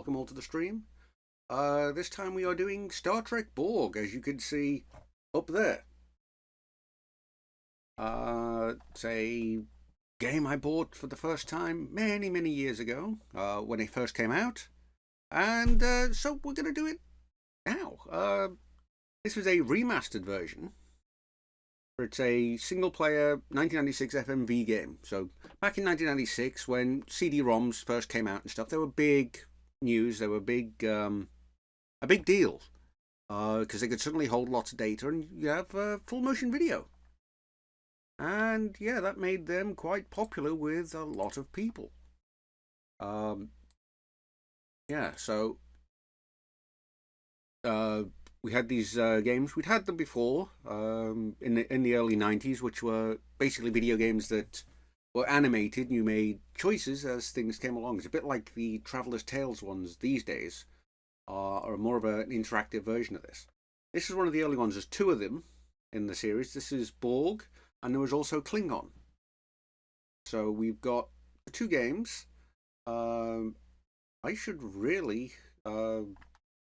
welcome all to the stream. This time we are doing Star Trek Borg, as you can see up there. It's a game I bought for the first time many years ago, when it first came out. And so we're going to do it now. This was a remastered version. It's a single-player 1996 FMV game. So back in 1996, when CD-ROMs first came out and stuff, they were big news. They were a big deal because they could suddenly hold lots of data, and you have full motion video. And yeah, that made them quite popular with a lot of people. Yeah, so we had these games. We'd had them before in the early 90s, which were basically video games that were animated. You made choices as things came along. It's a bit like the Traveller's Tales ones these days, are more of an interactive version of this. This is one of the early ones. There's two of them in the series. This is Borg, and there was also Klingon. So we've got two games. I should really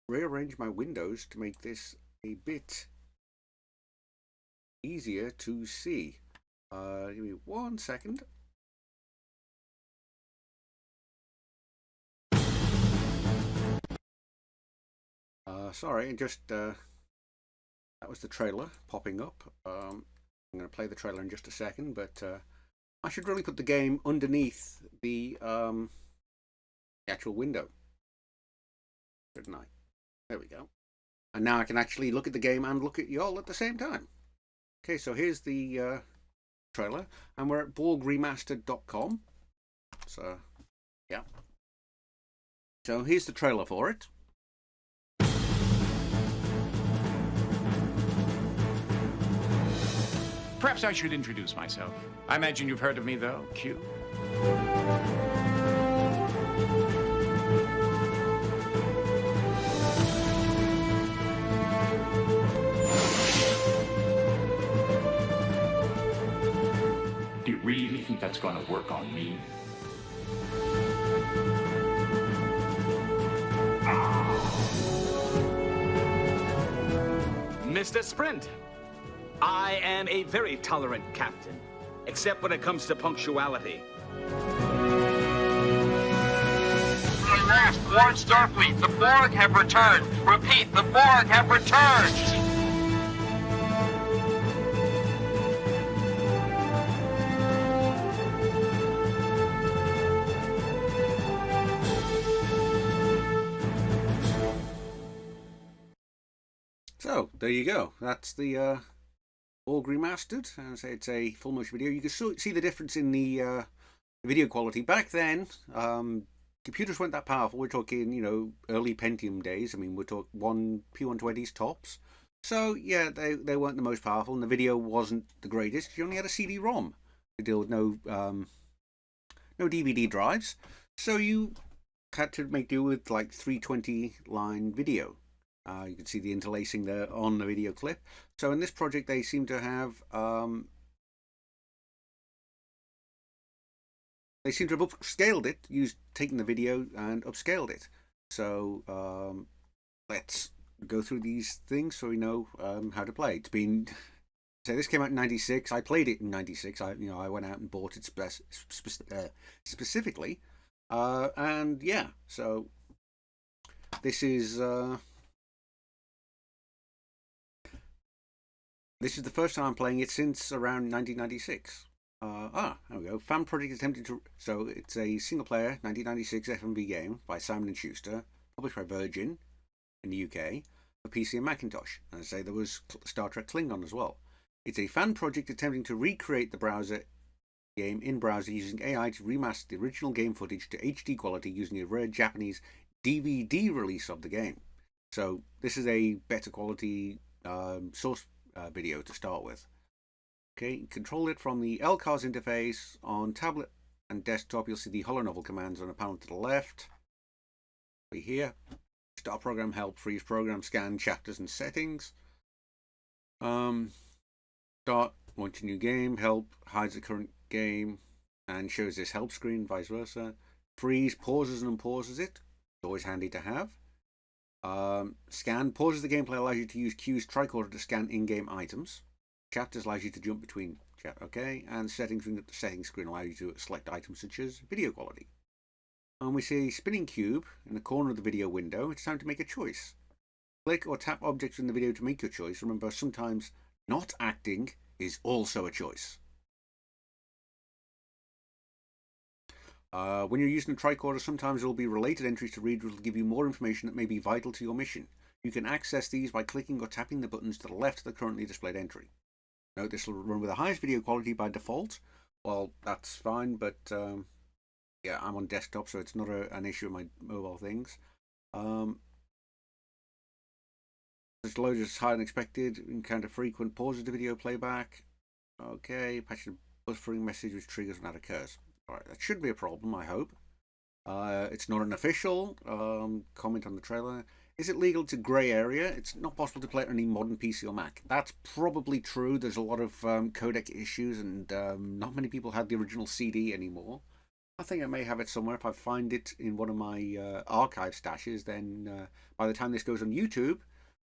rearrange my windows to make this a bit easier to see. Give me 1 second. Sorry, just that was the trailer popping up. I'm going to play the trailer in just a second, but I should really put the game underneath the actual window, shouldn't I? There we go. And now I can actually look at the game and look at y'all at the same time. Okay, so here's the trailer, and we're at borgremastered.com. So, yeah. So here's the trailer for it. Perhaps I should introduce myself. I imagine you've heard of me, though, Q. Do you really think that's going to work on me? Mr. Sprint, I am a very tolerant captain, except when it comes to punctuality. I lost warn Starfleet. The Borg have returned. Repeat, the Borg have returned. So there you go. That's the Borg remastered. As I say, it's a full motion video. You can see the difference in the video quality. Back then, computers weren't that powerful. We're talking, you know, early Pentium days. I mean, we're talking P120s tops. So yeah, they weren't the most powerful, and the video wasn't the greatest. You only had a CD-ROM to deal with, no DVD drives. So you had to make do with like 320-line video. You can see the interlacing there on the video clip. So in this project, they seem to have upscaled it, taking the video and upscaled it. So let's go through these things so we know how to play. It's been, so this came out in '96. I played it in '96. I went out and bought it specifically, and yeah. So this is. This is the first time I'm playing it since around 1996. There we go. Fan project attempting to. So it's a single-player 1996 FMV game by Simon & Schuster, published by Virgin in the UK for PC and Macintosh. And I say there was Star Trek Klingon as well. It's a fan project attempting to recreate the browser game in browser using AI to remaster the original game footage to HD quality using a rare Japanese DVD release of the game. So this is a better quality source video to start with. Okay, control it from the LCARS interface. On tablet and desktop, you'll see the holonovel commands on a panel to the left. Over here, start program, help, freeze program, scan, chapters and settings. Start, launch a new game, help, hides the current game, and shows this help screen, vice versa. Freeze, pauses and unpauses it. always handy to have. Scan pauses the gameplay, allows you to use Q's tricorder to scan in-game items. Chapters allows you to jump between and settings. The settings screen allows you to select items such as video quality. And we see a spinning cube in the corner of the video window. It's time to make a choice. Click or tap objects in the video to make your choice. Remember, sometimes not acting is also a choice. When you're using a tricorder, sometimes there will be related entries to read which will give you more information that may be vital to your mission. You can access these by clicking or tapping the buttons to the left of the currently displayed entry. Note this will run with the highest video quality by default. Well, that's fine, but yeah, I'm on desktop, so it's not an issue with my mobile things. This load is higher than expected. Encounter frequent pauses to video playback. Okay, patch the buffering message which triggers when that occurs. Alright, that should be a problem, I hope. It's not an official comment on the trailer. Is it legal to grey area? It's not possible to play it on any modern PC or Mac. That's probably true. There's a lot of codec issues, and not many people have the original CD anymore. I think I may have it somewhere. If I find it in one of my archive stashes, then by the time this goes on YouTube,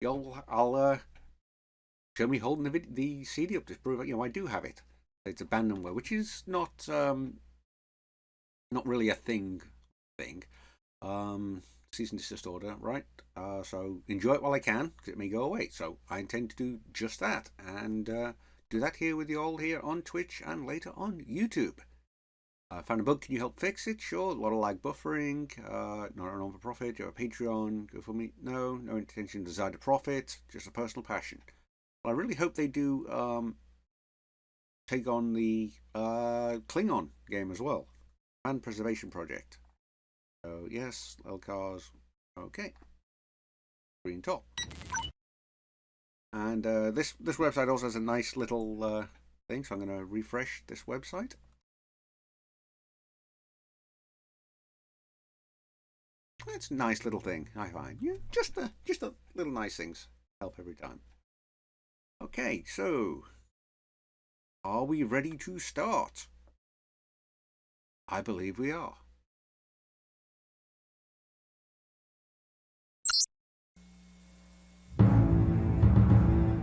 I'll show me holding the CD up to prove I do have it. It's abandonware, which is not really a thing. Cease and desist order, right? So enjoy it while I can, because it may go away. So I intend to do just that, and do that here with you all here on Twitch and later on YouTube. Found a bug, can you help fix it? Sure. A lot of lag buffering, not a non-for-profit, you're a Patreon, go for me. No intention, desire to profit, just a personal passion. Well, I really hope they do take on the Klingon game as well. And Preservation Project. So yes, LCARS, okay. Green top. And this website also has a nice little thing, so I'm going to refresh this website. It's a nice little thing, I find. Yeah, just a little nice things help every time. Okay, so are we ready to start? I believe we are.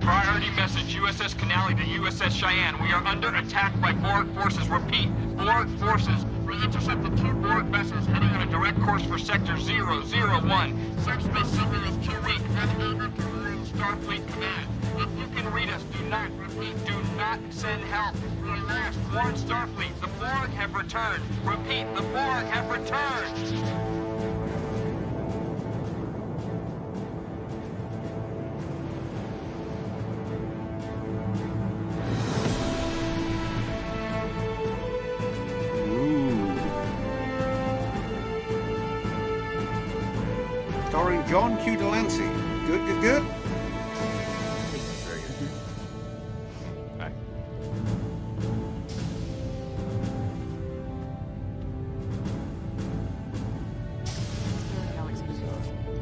Priority message, USS Canali to USS Cheyenne. We are under attack by Borg forces. Repeat, Borg forces. We intercepted 2 Borg vessels heading on a direct course for Sector 001. Subspace signal is too weak. Unable to warn Starfleet Command. If you can read us, do not, repeat, do not send help. We last warn Starfleet. The Borg have returned. Repeat, the Borg have returned. Starring John Q. Delancey. Good. Very good. Hi.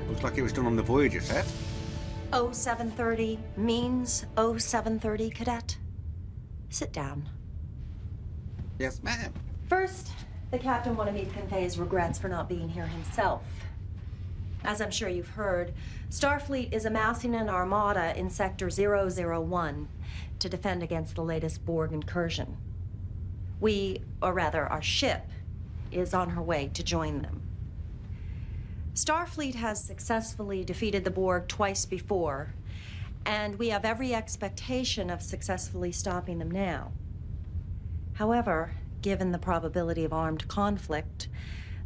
Looks like it was done on the Voyager set. 0730 means 0730, cadet. Sit down. Yes, ma'am. First, the captain wanted me to convey his regrets for not being here himself. As I'm sure you've heard, Starfleet is amassing an armada in Sector 001 to defend against the latest Borg incursion. Our ship, is on her way to join them. Starfleet has successfully defeated the Borg twice before, and we have every expectation of successfully stopping them now. However, given the probability of armed conflict,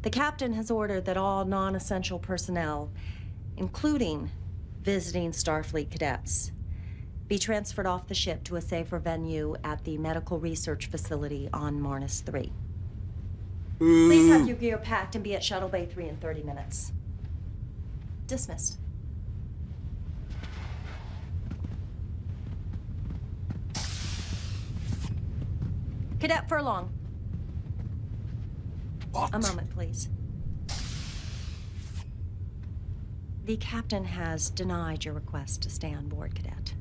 the captain has ordered that all non-essential personnel, including visiting Starfleet cadets, be transferred off the ship to a safer venue at the medical research facility on Marnus 3. Please have your gear packed and be at Shuttle Bay 3 in 30 minutes. Dismissed. Cadet Furlong. What? A moment, please. The captain has denied your request to stay on board, Cadet.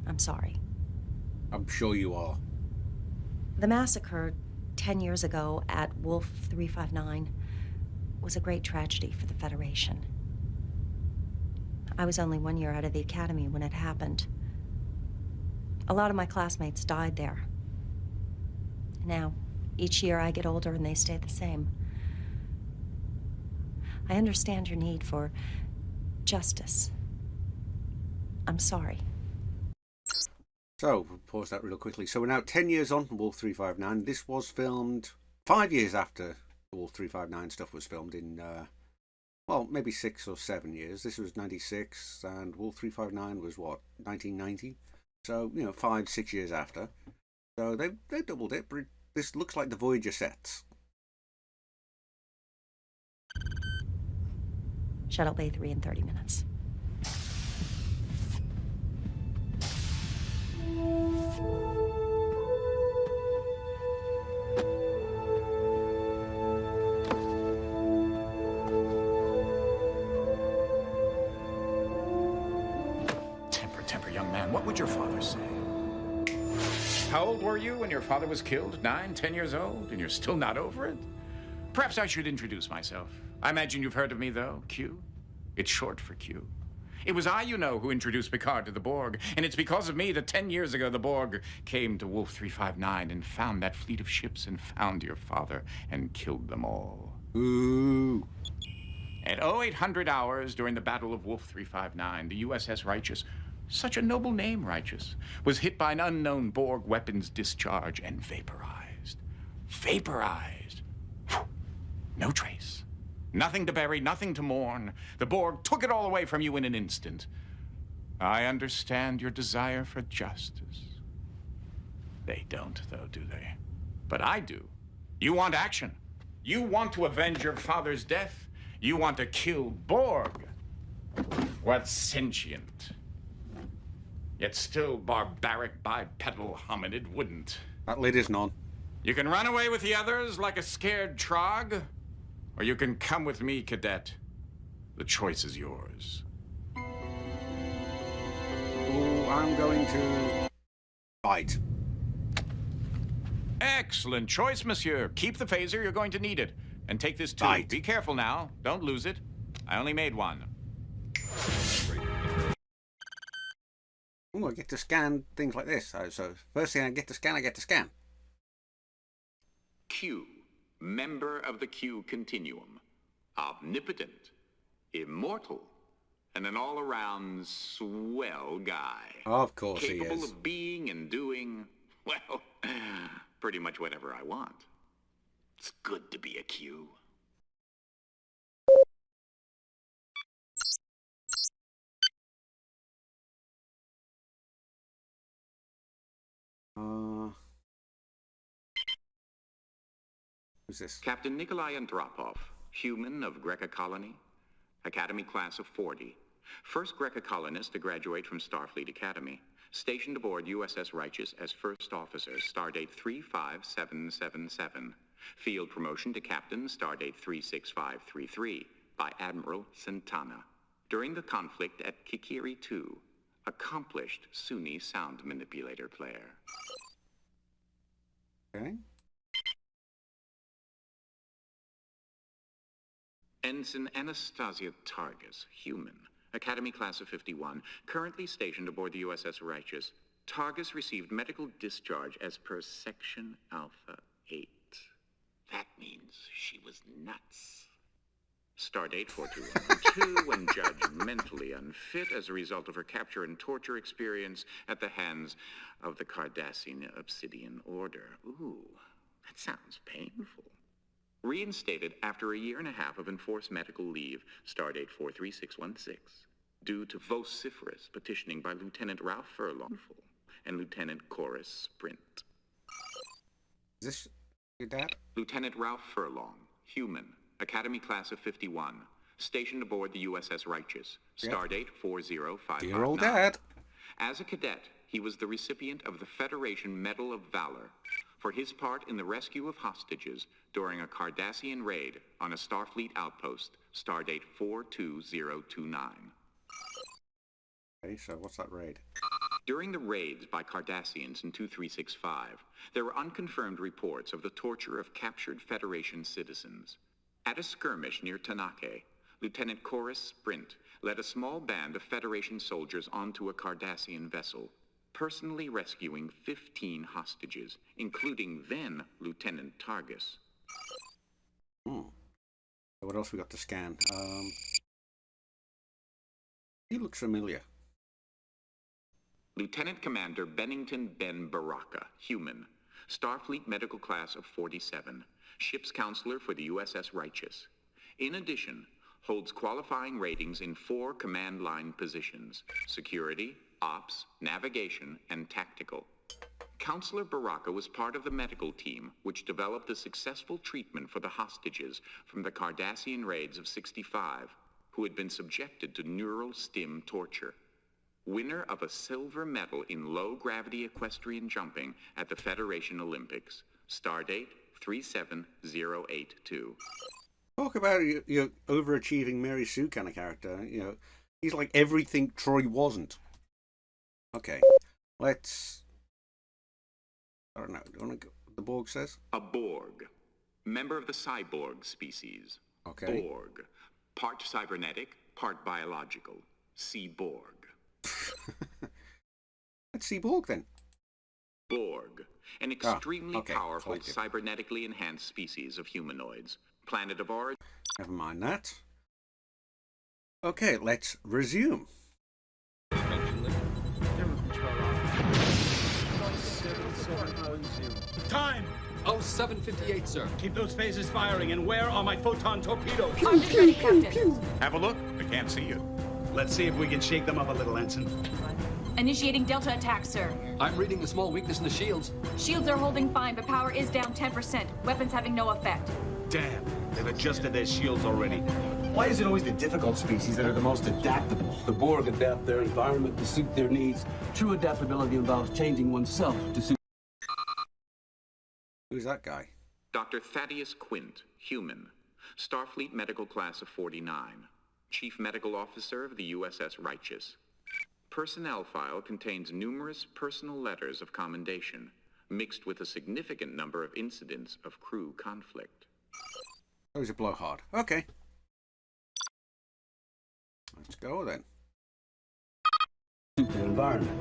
I'm sorry. I'm sure you are. The massacre 10 years ago at Wolf 359 was a great tragedy for the Federation. I was only 1 year out of the academy when it happened. A lot of my classmates died there. Now, each year I get older and they stay the same. I understand your need for justice. I'm sorry. So, we'll pause that real quickly. So we're now 10 years on from Wolf 359. This was filmed 5 years after the Wolf 359 stuff was filmed in, well, maybe 6 or 7 years. This was 96 and Wolf 359 was what, 1990? So, 5, 6 years after. So they doubled it, but this looks like the Voyager sets. Shuttle Bay 3 in 30 minutes. Temper, young man. What would your father say? How old were you when your father was killed? 9, 10 years old? And you're still not over it? Perhaps I should introduce myself. I imagine you've heard of me, though. Q. It's short for Q. It was I, who introduced Picard to the Borg. And it's because of me that 10 years ago the Borg came to Wolf 359 and found that fleet of ships and found your father and killed them all. Ooh. At 0800 hours during the Battle of Wolf 359, the USS Righteous, such a noble name, Righteous, was hit by an unknown Borg weapons discharge and vaporized. Vaporized. Whew. No trace. Nothing to bury, nothing to mourn. The Borg took it all away from you in an instant. I understand your desire for justice. They don't, though, do they? But I do. You want action. You want to avenge your father's death. You want to kill Borg. What's sentient? Yet still barbaric bipedal hominid wouldn't. That lid is none. You can run away with the others like a scared trog, or you can come with me, cadet. The choice is yours. Oh, I'm going to fight. Excellent choice, monsieur. Keep the phaser, you're going to need it. And take this too. Fight. Be careful now. Don't lose it. I only made one. Oh, I get to scan things like this. So first thing I get to scan. Q, member of the Q continuum, omnipotent, immortal, and an all-around swell guy. Of course he Capable is. of being and doing, well, pretty much whatever I want. It's good to be a Q. Who's this? Captain Nikolai Andropov, human of Greca Colony, Academy class of 40. First Greca colonist to graduate from Starfleet Academy. Stationed aboard USS Righteous as first officer, stardate 35777. Field promotion to captain, stardate 36533, by Admiral Santana. During the conflict at Kikiri 2, accomplished Sunni sound manipulator player. Okay. Ensign Anastasia Targus, human, Academy class of 51, currently stationed aboard the USS Righteous. Targus received medical discharge as per Section Alpha 8. That means she was nuts. Stardate 4212, when judged mentally unfit as a result of her capture and torture experience at the hands of the Cardassian Obsidian Order. Ooh, that sounds painful. Reinstated after a year and a half of enforced medical leave, stardate 43616, due to vociferous petitioning by Lieutenant Ralph Furlong and Lieutenant Chorus Sprint. Is this your dad? Lieutenant Ralph Furlong, human, Academy class of 51, stationed aboard the USS Righteous, stardate 40559. Dear old dad. As a cadet, he was the recipient of the Federation Medal of Valor for his part in the rescue of hostages during a Cardassian raid on a Starfleet outpost, stardate 42029. Okay, so what's that raid? During the raids by Cardassians in 2365, there were unconfirmed reports of the torture of captured Federation citizens. At a skirmish near Tanake, Lieutenant Chorus Sprint led a small band of Federation soldiers onto a Cardassian vessel, personally rescuing 15 hostages, including then Lieutenant Targus. What else we got to scan? He looks familiar. Lieutenant Commander Bennington Ben Baraka, human, Starfleet Medical Class of 47, ship's counselor for the USS Righteous. In addition, holds qualifying ratings in 4 command line positions: security, ops, navigation, and tactical. Counselor Baraka was part of the medical team which developed the successful treatment for the hostages from the Cardassian raids of 65, who had been subjected to neural stim torture. Winner of a silver medal in low-gravity equestrian jumping at the Federation Olympics. Stardate 37082. Talk about your overachieving Mary Sue kind of character. You know, he's like everything Troy wasn't. Okay, let's... I don't know. Do you want to go what the Borg says? A Borg. Member of the cyborg species. Okay. Borg. Part cybernetic, part biological. Borg. Let's see Borg then. Borg. An extremely okay. powerful, Collective. cybernetically enhanced species of humanoids. Planet of origin. Never mind that. Okay, let's resume. Time! Oh, 7:58, sir. Keep those phasers firing, and where are my photon torpedoes? Understood, Captain. Have a look. They can't see you. Let's see if we can shake them up a little, Ensign. Initiating Delta attack, sir. I'm reading a small weakness in the shields. Shields are holding fine, but power is down 10%. Weapons having no effect. Damn, they've adjusted their shields already. Why is it always the difficult species that are the most adaptable? The Borg adapt their environment to suit their needs. True adaptability involves changing oneself to suit... Who's that guy? Dr. Thaddeus Quint, human. Starfleet Medical Class of 49. Chief Medical Officer of the USS Righteous. Personnel file contains numerous personal letters of commendation, mixed with a significant number of incidents of crew conflict. Oh, he's a blowhard. Okay. Let's go then. Suit their environment.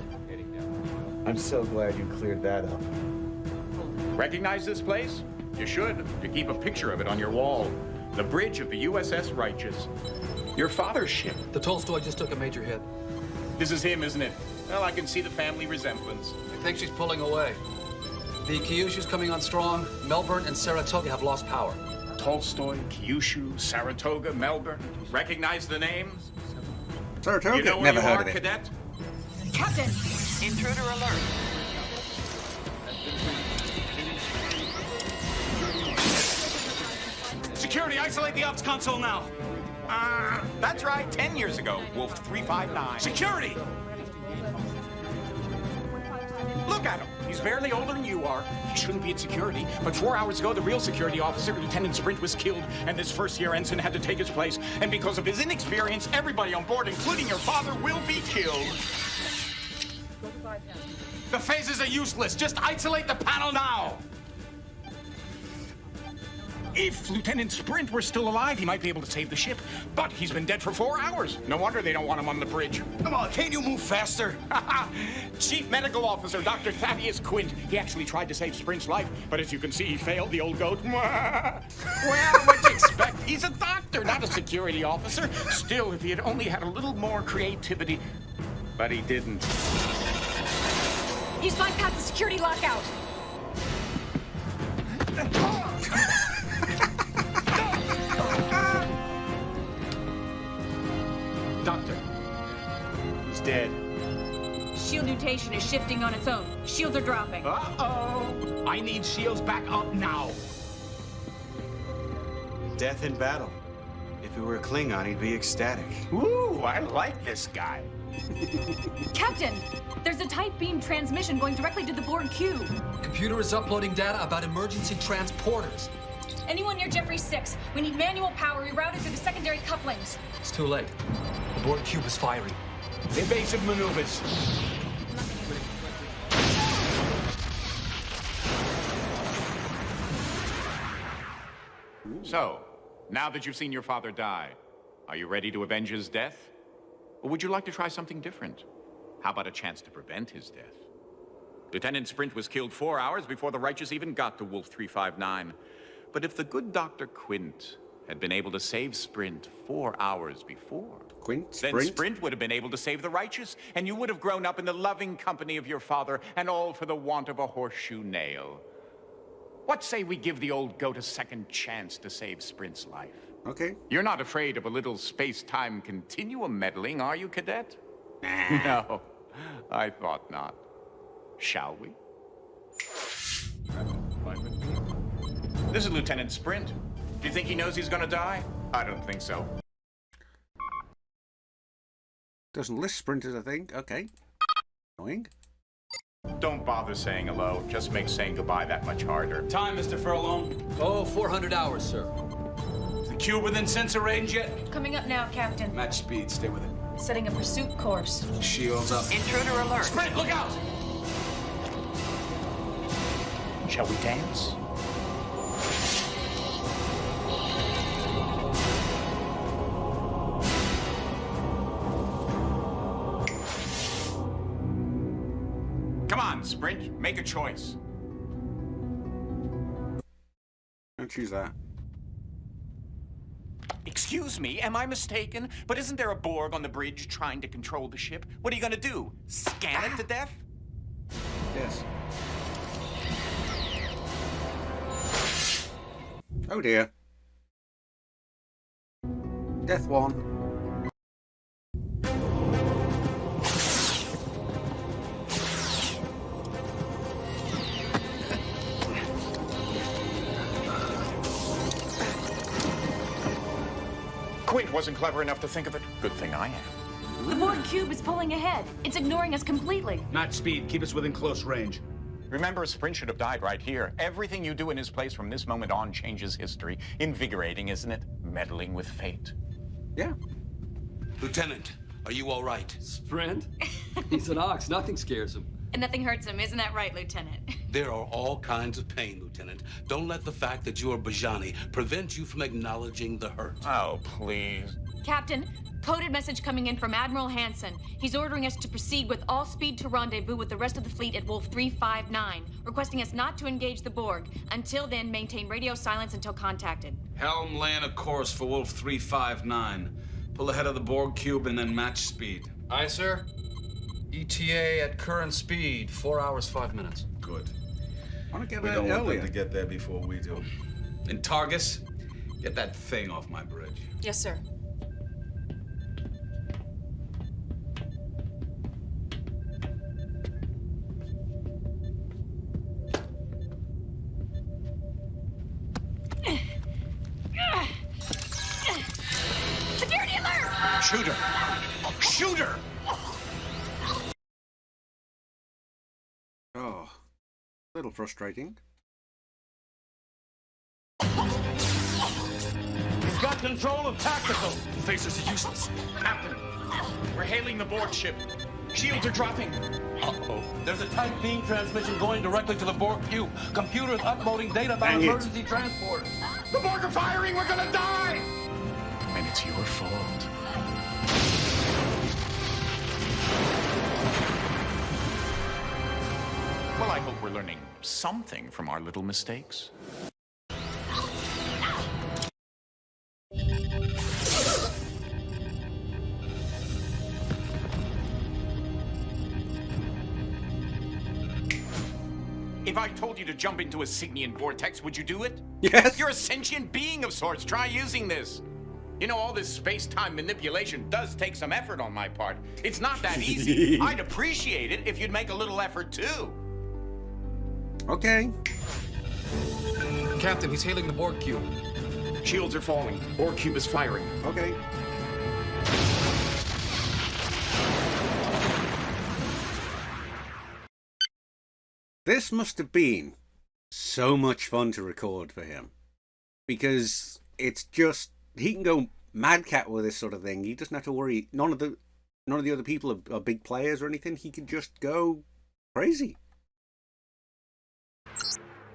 I'm so glad you cleared that up. Recognize this place? You should, to keep a picture of it on your wall. The bridge of the USS Righteous. Your father's ship. The Tolstoy just took a major hit. This is him, isn't it? Well, I can see the family resemblance. I think she's pulling away. The Kyushu's coming on strong. Melbourne and Saratoga have lost power. Tolstoy, Kyushu, Saratoga, Melbourne. Recognize the names? Saratoga? You know where Never you heard are, of it. Cadet? Captain! Intruder alert. Security, isolate the ops console now. That's right, 10 years ago, Wolf 359. Security! Look at him. He's barely older than you are. He shouldn't be at security. But 4 hours ago, the real security officer, Lieutenant Sprint, was killed, and this first-year ensign had to take his place. And because of his inexperience, everybody on board, including your father, will be killed. The phasers are useless. Just isolate the panel now. If Lieutenant Sprint were still alive, he might be able to save the ship. But he's been dead for 4 hours. No wonder they don't want him on the bridge. Come on, can't you move faster? Chief Medical Officer Dr. Thaddeus Quint. He actually tried to save Sprint's life, but as you can see, he failed, the old goat. Well, what'd you expect? He's a doctor, not a security officer. Still, if he had only had a little more creativity. But he didn't. He's bypassed the security lockout. Doctor, he's dead. Shield mutation is shifting on its own. Shields are dropping. Uh-oh. I need shields back up now. Death in battle. If he were a Klingon, he'd be ecstatic. Ooh, I like this guy. Captain, there's a tight beam transmission going directly to the Borg cube. Computer is uploading data about emergency transporters. Anyone near Jeffrey 6? We need manual power rerouted through the secondary couplings. It's too late. The Borg cube is firing. Evasive maneuvers. So, Now that you've seen your father die, are you ready to avenge his death? Or would you like to try something different? How about a chance to prevent his death? Lieutenant Sprint was killed 4 hours before the Righteous even got to Wolf 359. But if the good Dr. Quint had been able to save Sprint 4 hours before, then Sprint would have been able to save the Righteous, and you would have grown up in the loving company of your father, and all for the want of a horseshoe nail. What say we give the old goat a second chance to save Sprint's life? Okay. You're not afraid of a little space-time continuum meddling, are you, Cadet? No, I thought not. Shall we? This is Lieutenant Sprint. Do you think he knows he's gonna die? I don't think so. Doesn't list sprinters, I think. Okay. Annoying. Don't bother saying hello. Just makes saying goodbye that much harder. Time, Mr. Furlong. Oh, 400 hours, sir. Is the cube within sensor range yet? Coming up now, Captain. Match speed. Stay with it. Setting a pursuit course. Shields up. Intruder alert. Sprint, look out! Shall we dance? Come on, Sprint. Make a choice. Don't choose that. Excuse me, am I mistaken? But isn't there a Borg on the bridge trying to control the ship? What are you gonna do? Scan it to death? Yes. Oh dear. Death 1. Quint wasn't clever enough to think of it. Good thing I am. The Borg cube is pulling ahead. It's ignoring us completely. Match speed. Keep us within close range. Remember, Sprint should have died right here. Everything you do in his place from this moment on changes history. Invigorating, isn't it? Meddling with fate. Yeah. Lieutenant, are you all right? Sprint? He's an ox. Nothing scares him. And nothing hurts him, isn't that right, Lieutenant? There are all kinds of pain, Lieutenant. Don't let the fact that you are Bajani prevent you from acknowledging the hurt. Oh, please. Captain, coded message coming in from Admiral Hansen. He's ordering us to proceed with all speed to rendezvous with the rest of the fleet at Wolf 359, requesting us not to engage the Borg. Until then, maintain radio silence until contacted. Helm laying a course for Wolf 359. Pull ahead of the Borg cube and then match speed. Aye, sir. ETA at current speed, 4 hours, 5 minutes. Good. I want to get We there don't want earlier. them to get there before we do. And Targus, get that thing off my bridge. Yes, sir. Security alert! Shoot her! Shoot her! Oh. A little frustrating. He's got control of tactical. Phasers are useless. Captain, we're hailing the Borg ship. Shields are dropping. Uh-oh. There's a tight beam transmission going directly to the Borg cube. Computers uploading data about Dang it. emergency transport. The Borg are firing! We're gonna die! And it's your fault. Well, I hope we're learning something from our little mistakes. If I told you to jump into a Signian vortex, would you do it? Yes. You're a sentient being of sorts. Try using this. You know, all this space-time manipulation does take some effort on my part. It's not that easy. I'd appreciate it if you'd make a little effort, too. Okay. Captain, he's hailing the Borg cube. Shields are falling. Borg cube is firing. Okay. This must have been so much fun to record for him. Because it's just, he can go madcat with this sort of thing. He doesn't have to worry. None of the other people are big players or anything. He can just go crazy.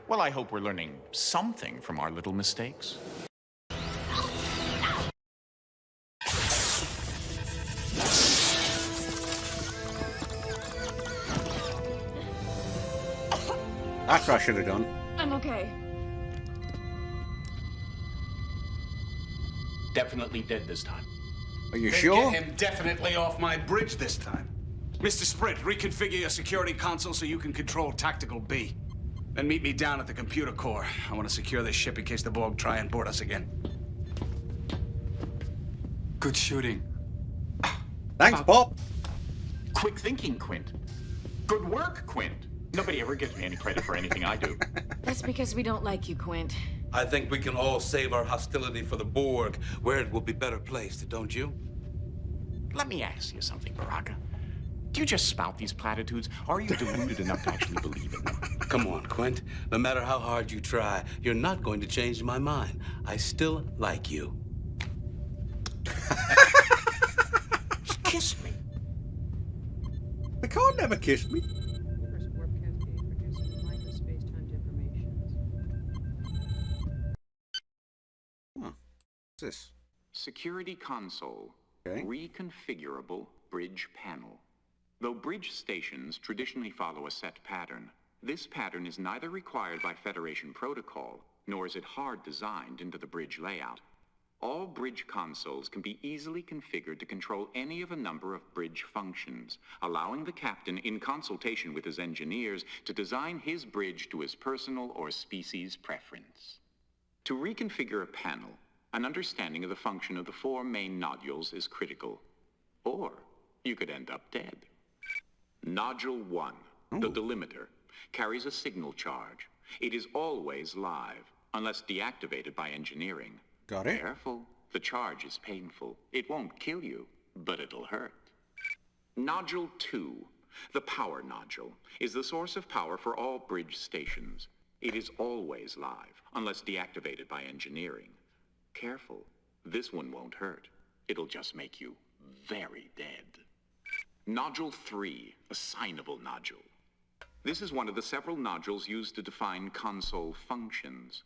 Well, I hope we're learning something from our little mistakes. That's what I should have done. I'm okay. Definitely dead this time. Are you Then sure? Get him definitely off my bridge this time. Mr. Sprint, reconfigure your security console so you can control Tactical B. Then meet me down at the computer core. I want to secure this ship in case the Borg try and board us again. Good shooting. Thanks, Bob. Quick thinking, Quint. Good work, Quint. Nobody ever gives me any credit for anything I do. That's because we don't like you, Quint. I think we can all save our hostility for the Borg, where it will be better placed, don't you? Let me ask you something, Baraka. Do you just spout these platitudes, or are you deluded enough to actually believe in them? Come on, Quint. No matter how hard you try, you're not going to change my mind. I still like you. Kiss me. They can't never kiss me. What's this? Security console. Okay. Reconfigurable bridge panel. Though bridge stations traditionally follow a set pattern, this pattern is neither required by Federation protocol, nor is it hard designed into the bridge layout. All bridge consoles can be easily configured to control any of a number of bridge functions, allowing the captain, in consultation with his engineers, to design his bridge to his personal or species preference. To reconfigure a panel, an understanding of the function of the four main nodules is critical. Or you could end up dead. Nodule 1, the delimiter, carries a signal charge. It is always live, unless deactivated by engineering. Got it. Careful, the charge is painful. It won't kill you, but it'll hurt. Nodule 2, the power nodule, is the source of power for all bridge stations. It is always live, unless deactivated by engineering. Careful, this one won't hurt. It'll just make you very dead. Nodule 3, assignable nodule. This is one of the several nodules used to define console functions.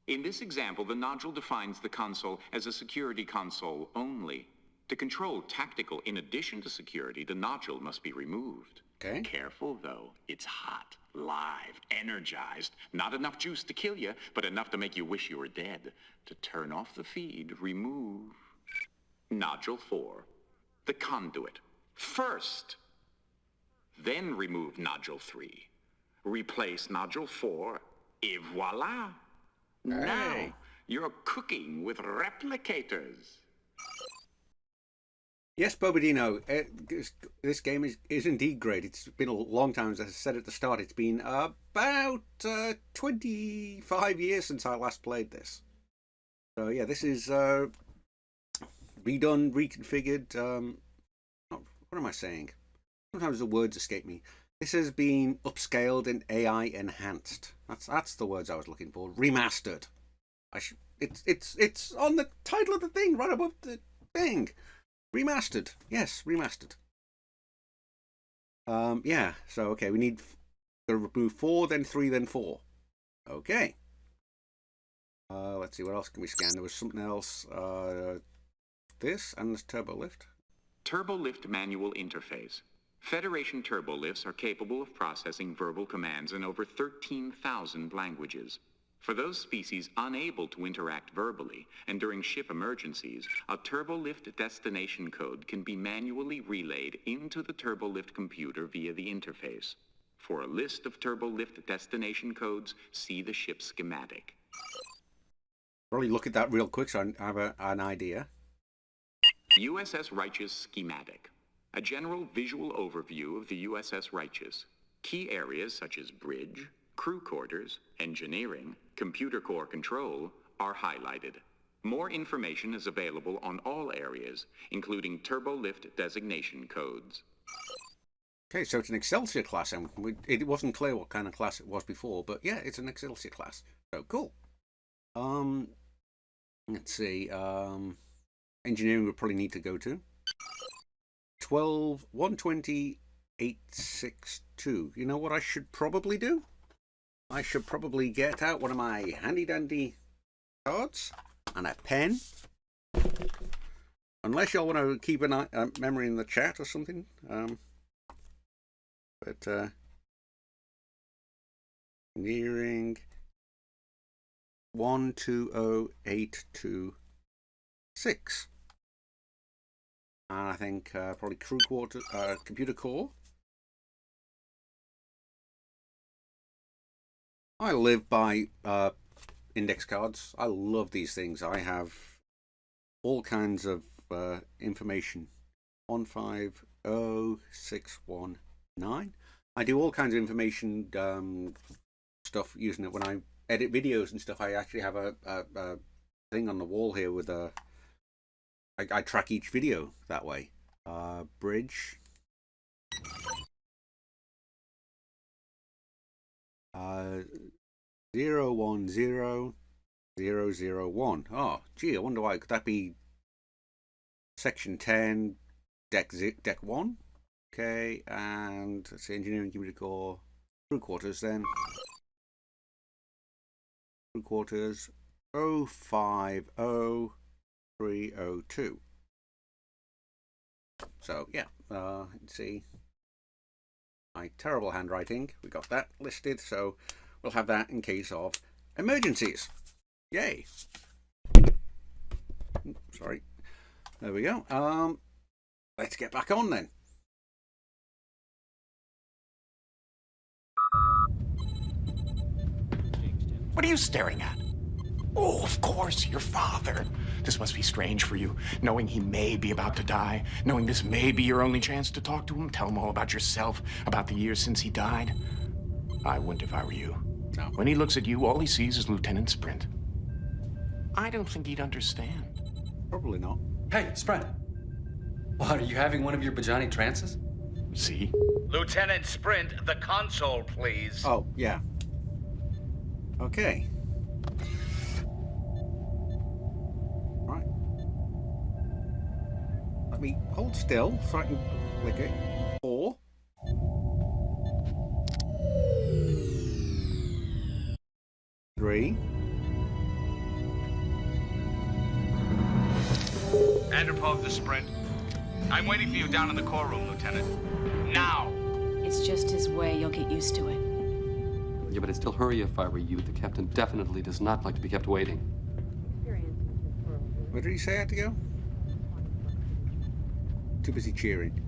In this example, the nodule defines the console as a security console only. To control tactical in addition to security, the nodule must be removed. Okay. Careful, though. It's hot, live, energized. Not enough juice to kill you, but enough to make you wish you were dead. To turn off the feed, remove. Nodule 4, the conduit. First, then remove Nodule 3. Replace Nodule 4, et voila. Now, Hey. you're cooking with replicators. Yes, Bobadino, this game is indeed great. It's been a long time, as I said at the start. It's been about 25 years since I last played this. So yeah, this is redone, reconfigured. What am I saying? Sometimes the words escape me. This has been upscaled and AI enhanced. That's the words I was looking for. Remastered. It's on the title of the thing, right above the thing. Remastered. Yes, remastered. Yeah, so okay, we need to remove 4, then 3, then 4. Okay. Let's see, what else can we scan? There was something else. This and this turbo lift. Turbolift manual interface. Federation turbolifts are capable of processing verbal commands in over 13,000 languages. For those species unable to interact verbally, and during ship emergencies, a turbolift destination code can be manually relayed into the turbolift computer via the interface. For a list of turbolift destination codes, see the ship schematic. Probably look at that real quick so I have an idea. USS Righteous schematic. A general visual overview of the USS Righteous. Key areas such as bridge, crew quarters, engineering, computer core control are highlighted. More information is available on all areas, including turbolift designation codes. Okay, so it's an Excelsior class, and it wasn't clear what kind of class it was before, but yeah, it's an Excelsior class. So cool. Let's see. Engineering would probably need to go to 120.862. You know what I should probably do? I should probably get out one of my handy dandy cards and a pen. Unless y'all want to keep a memory in the chat or something. Nearing 120826. And I think probably crew quarter, computer core. I live by index cards. I love these things. I have all kinds of information. 150619. I do all kinds of information stuff using it when I edit videos and stuff. I actually have a thing on the wall here with a. I track each video that way. Bridge. 010001. Oh, gee, I wonder why. Could that be section 10, deck 1? Okay, and let's see, engineering computer core, crew quarters then. Crew quarters 050302. So yeah, let's see. My terrible handwriting. We got that listed, so we'll have that in case of emergencies. Yay! Sorry. There we go. Let's get back on then. What are you staring at? Oh, of course, your father. This must be strange for you, knowing he may be about to die, knowing this may be your only chance to talk to him, tell him all about yourself, about the years since he died. I wouldn't if I were you. No. When he looks at you, all he sees is Lieutenant Sprint. I don't think he'd understand. Probably not. Hey, Sprint. What, are you having one of your Bajani trances? See? Lieutenant Sprint, the console, please. Oh, yeah. Okay. Right. Let me hold still so I can click it. 4. Three. Andropov to Sprint. I'm waiting for you down in the core room, Lieutenant. Now! It's just his way. You'll get used to it. Yeah, but I'd still hurry if I were you. The captain definitely does not like to be kept waiting. Where did he say I had to go? Too busy cheering.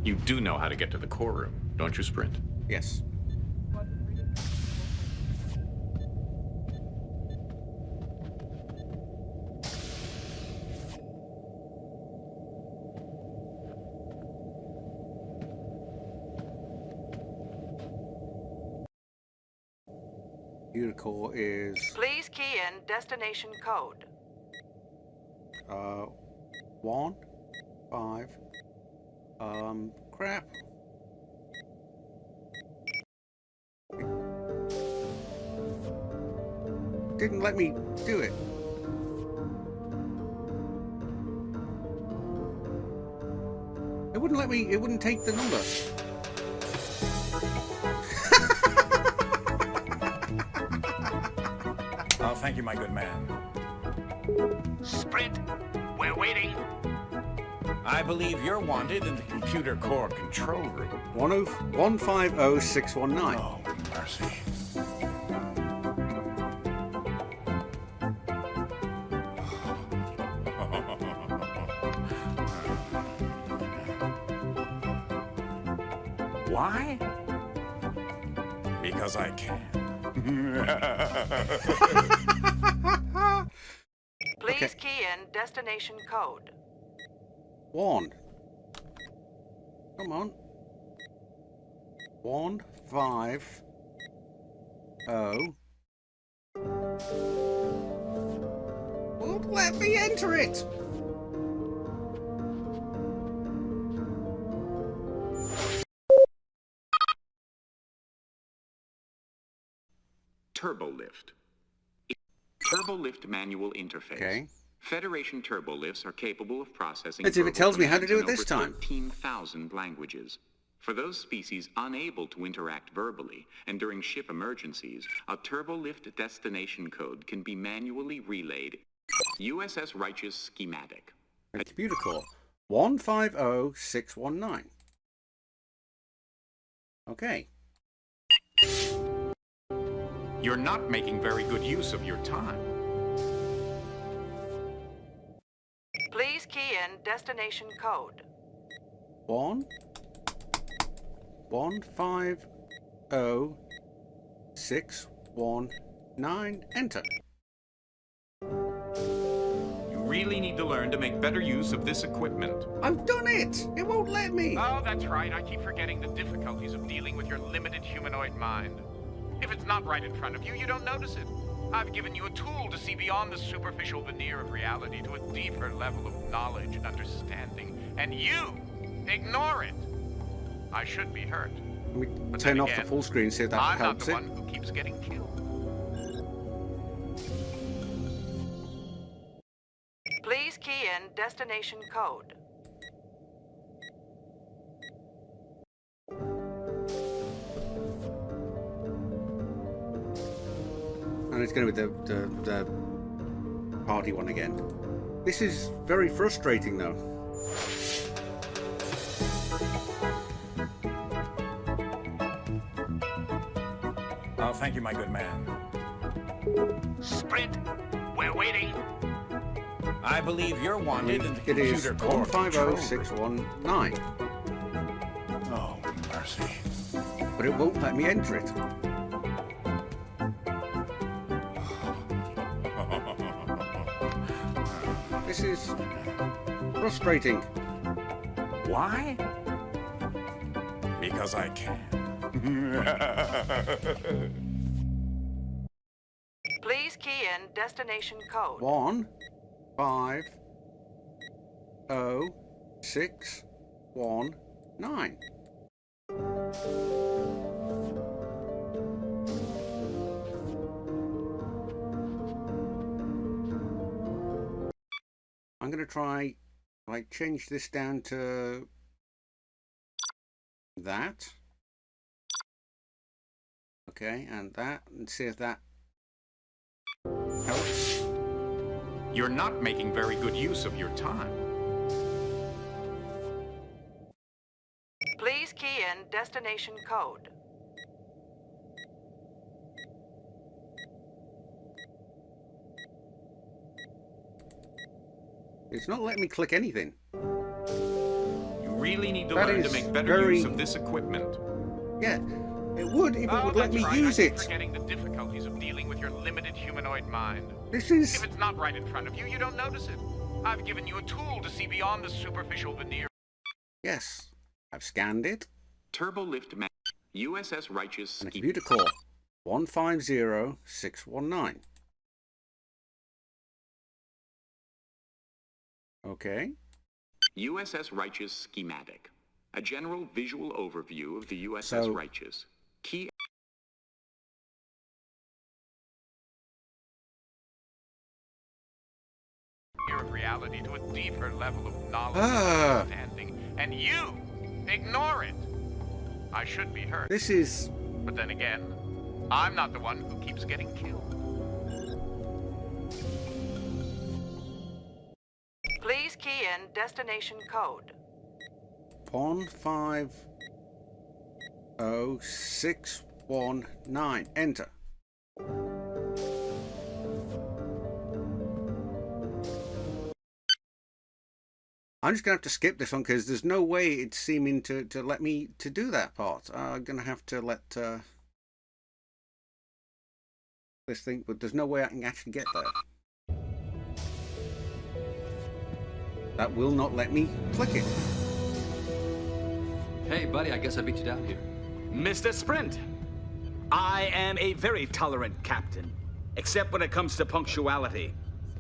You do know how to get to the core room, don't you, Sprint? Yes. Computer core is Please key in destination code. 1 5 crap. Didn't let me do it. It wouldn't let me, it wouldn't take the number. Oh, thank you, my good man. Sprint, we're waiting. I believe you're wanted in the computer core control room. 150619. Oh, mercy. Why? Because I can. Please Okay. key in destination code. 1. Come on. 1 5 0. Won't let me enter it. Turbolift. Turbolift manual interface. Okay. Federation turbolifts are capable of processing. Let's see if it tells me how to do it verbal this commands time. in over 13,000 languages. For those species unable to interact verbally and during ship emergencies, a turbolift destination code can be manually relayed. USS Righteous schematic. And computer core 150619. Okay. You're not making very good use of your time. Please key in destination code. 1150619. Enter. You really need to learn to make better use of this equipment. I've done it! It won't let me! Oh, that's right. I keep forgetting the difficulties of dealing with your limited humanoid mind. If it's not right in front of you, you don't notice it. I've given you a tool to see beyond the superficial veneer of reality to a deeper level of knowledge and understanding. And you ignore it. I should be hurt. Let me But turn then off the again, full screen, see if that I'm not helps the it. one who keeps getting killed. Please key in destination code. And it's going to be the party one again. This is very frustrating, though. Oh, thank you, my good man. Sprint, we're waiting. I believe you're wanted in the It is computer core control. 150619, Oh, mercy. but it won't let me enter it. This is frustrating. Why? Because I can. Please key in destination code. 1500619. I'm going to try, like, change this down to that. Okay, and that, and see if that helps. You're not making very good use of your time. Please key in destination code. It's not letting me click anything. You really need to That learn to is make better very- use of this equipment. Yeah, it would if it Oh, would let that's me right. use I keep it. forgetting the difficulties of dealing with your limited humanoid mind. This is... If it's not right in front of you, you don't notice it. I've given you a tool to see beyond the superficial veneer. Yes, I've scanned it. Turbolift man. USS Righteous And a ski. computer core. 150619. Okay. USS Righteous schematic. A general visual overview of the USS So- Righteous. Key Of reality to a deeper level of knowledge Ah. and understanding. And you ignore it. I should be hurt. This is... But then again, I'm not the one who keeps getting killed. Please key in destination code. 150619. Enter. I'm just going to have to skip this one because there's no way it's seeming to let me to do that part. I'm going to have to let this thing, but there's no way I can actually get there. That will not let me click it. Hey, buddy, I guess I beat you down here. Mr. Sprint, I am a very tolerant captain, except when it comes to punctuality.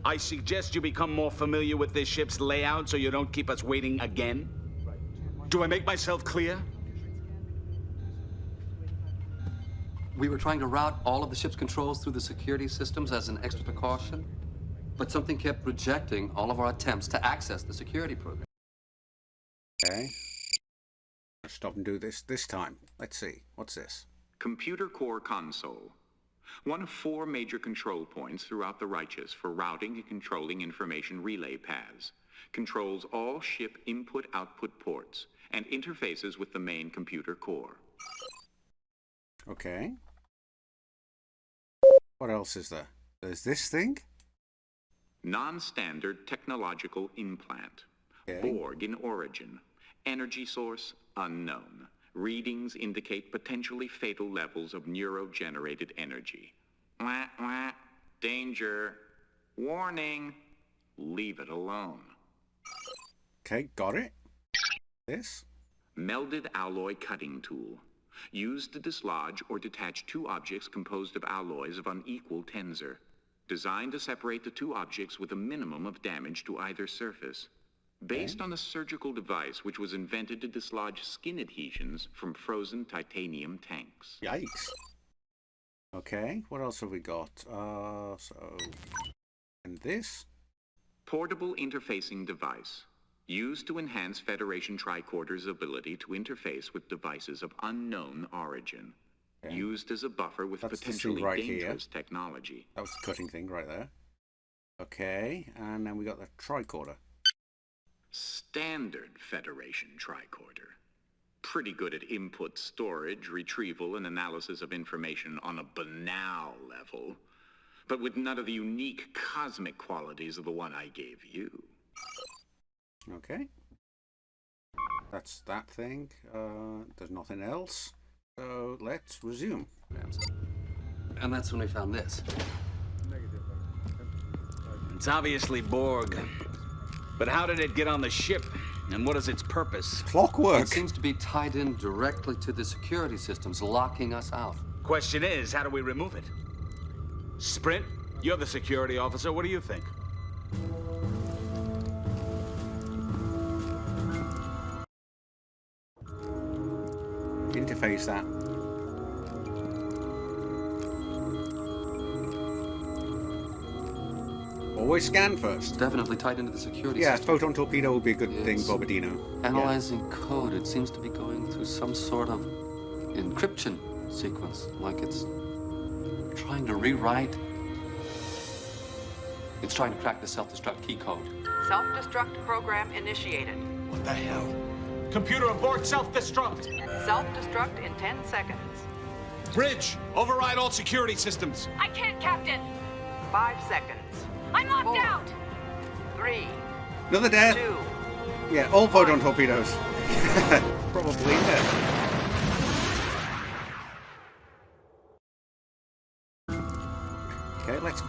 I suggest you become more familiar with this ship's layout so you don't keep us waiting again. Do I make myself clear? We were trying to route all of the ship's controls through the security systems as an extra precaution, but something kept rejecting all of our attempts to access the security program. Okay. Let's stop and do this time. Let's see. What's this? computer core console. One of 4 major control points throughout the Righteous for routing and controlling information relay paths. Controls all ship input-output ports and interfaces with the main computer core. Okay. What else is there? There's this thing. Non-standard technological implant. Okay. Borg in origin. Energy source unknown. Readings indicate potentially fatal levels of neuro-generated energy. Wah, wah. Danger. Warning. Leave it alone. Okay, got it. This. Melded alloy cutting tool. Used to dislodge or detach two objects composed of alloys of unequal tensor. Designed to separate the two objects with a minimum of damage to either surface. Based on a surgical device which was invented to dislodge skin adhesions from frozen titanium tanks. Yikes. Okay, what else have we got? And this? Portable interfacing device. Used to enhance Federation tricorder's ability to interface with devices of unknown origin. Okay. Used as a buffer with That's potentially right dangerous here. technology. That was the cutting thing right there. Okay, and then we got the tricorder. Standard Federation tricorder. Pretty good at input storage, retrieval, and analysis of information on a banal level. But with none of the unique cosmic qualities of the one I gave you. Okay. That's that thing. There's nothing else. So let's resume. And that's when we found this. It's obviously Borg. But how did it get on the ship? And what is its purpose? Clockwork. It seems to be tied in directly to the security systems, locking us out. Question is, how do we remove it? Sprint, you're the security officer. What do you think? Interface that. Always scan first. Definitely tied into the security Yeah, system. photon torpedo would be a good thing, Bobadino. Analyzing code, it seems to be going through some sort of encryption sequence, like it's trying to rewrite. It's trying to crack the self-destruct key code. Self-destruct program initiated. What the hell? Computer aboard self-destruct. Self-destruct in 10 seconds. Bridge, override all security systems. I can't, Captain. 5 seconds. I'm locked 4, out. 3, Another death. 2. Yeah, all photon torpedoes. Probably, yeah. Okay, let's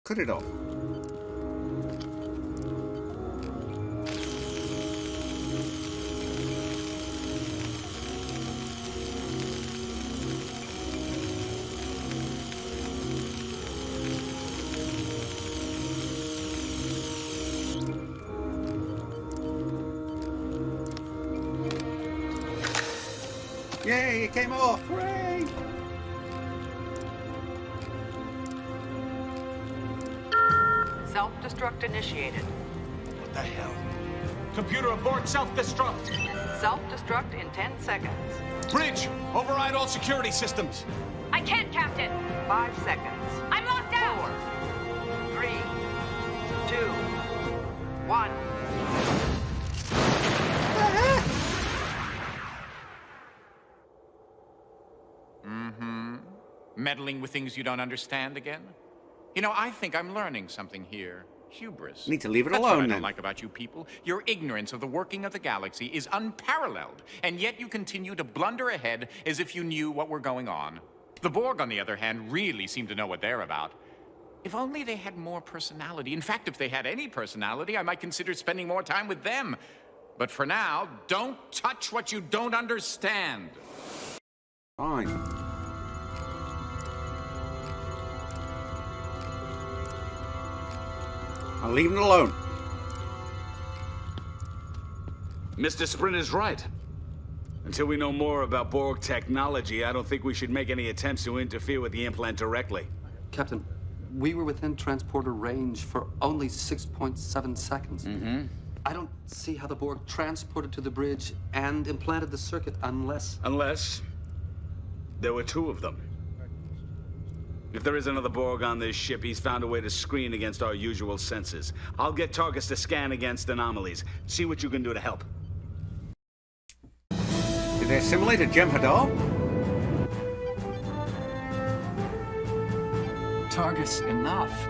cut it off. Yay, it came off! Hooray! Self-destruct initiated. What the hell? Computer aboard self-destruct. Self-destruct in 10 seconds. Bridge, override all security systems. I can't, Captain. 5 seconds. I'm locked out. 4, 3, 2, 1. Meddling with things you don't understand again? You know, I think I'm learning something here. Hubris. Need to leave it That's alone, what I then. don't like about you people. Your ignorance of the working of the galaxy is unparalleled, and yet you continue to blunder ahead as if you knew what were going on. The Borg, on the other hand, really seem to know what they're about. If only they had more personality. In fact, if they had any personality, I might consider spending more time with them. But for now, don't touch what you don't understand. Fine. I'll leave it alone. Mr. Sprint is right. Until we know more about Borg technology, I don't think we should make any attempts to interfere with the implant directly. Captain, we were within transporter range for only 6.7 seconds. I don't see how the Borg transported to the bridge and implanted the circuit unless... Unless there were 2 of them. If there is another Borg on this ship, he's found a way to screen against our usual senses. I'll get Targus to scan against anomalies. See what you can do to help. Did they assimilate a Jem'Hadar? Targus, enough.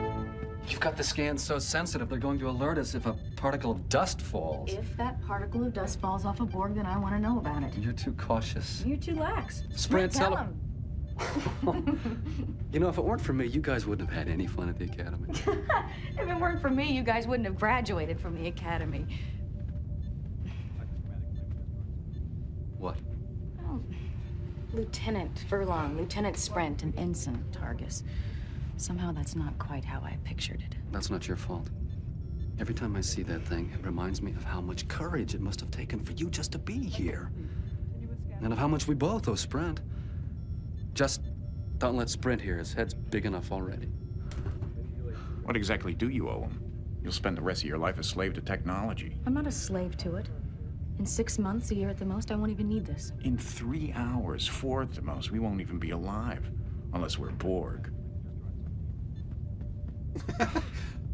You've got the scans so sensitive, they're going to alert us if a particle of dust falls. If that particle of dust falls off a Borg, then I want to know about it. You're too cautious. You're too lax. Sprint, tell tell him. You know, if it weren't for me, you guys wouldn't have had any fun at the Academy. If it weren't for me, you guys wouldn't have graduated from the Academy. What? Oh, Lieutenant Furlong, Lieutenant Sprint, and Ensign Targus. Somehow that's not quite how I pictured it. That's not your fault. Every time I see that thing, it reminds me of how much courage it must have taken for you just to be here. And of how much we both owe Sprint. Just don't let Sprint hear. His head's big enough already. What exactly do you owe him? You'll spend the rest of your life a slave to technology. I'm not a slave to it. In 6 months, a year at the most, I won't even need this. In 3 hours, 4 at the most, we won't even be alive. Unless we're Borg.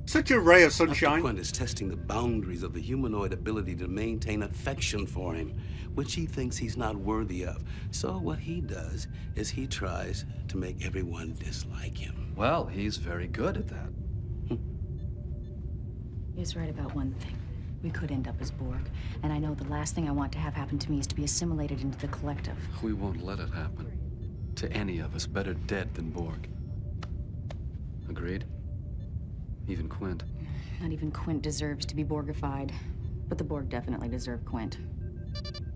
Such a ray of sunshine. Quint is testing the boundaries of the humanoid ability to maintain affection for him, which he thinks he's not worthy of. So what he does is he tries to make everyone dislike him. Well, he's very good at that. He's right about one thing. We could end up as Borg, and I know the last thing I want to have happen to me is to be assimilated into the collective. We won't let it happen. To any of us, better dead than Borg. Agreed? Even Quint. Not even Quint deserves to be Borgified, but the Borg definitely deserve Quint.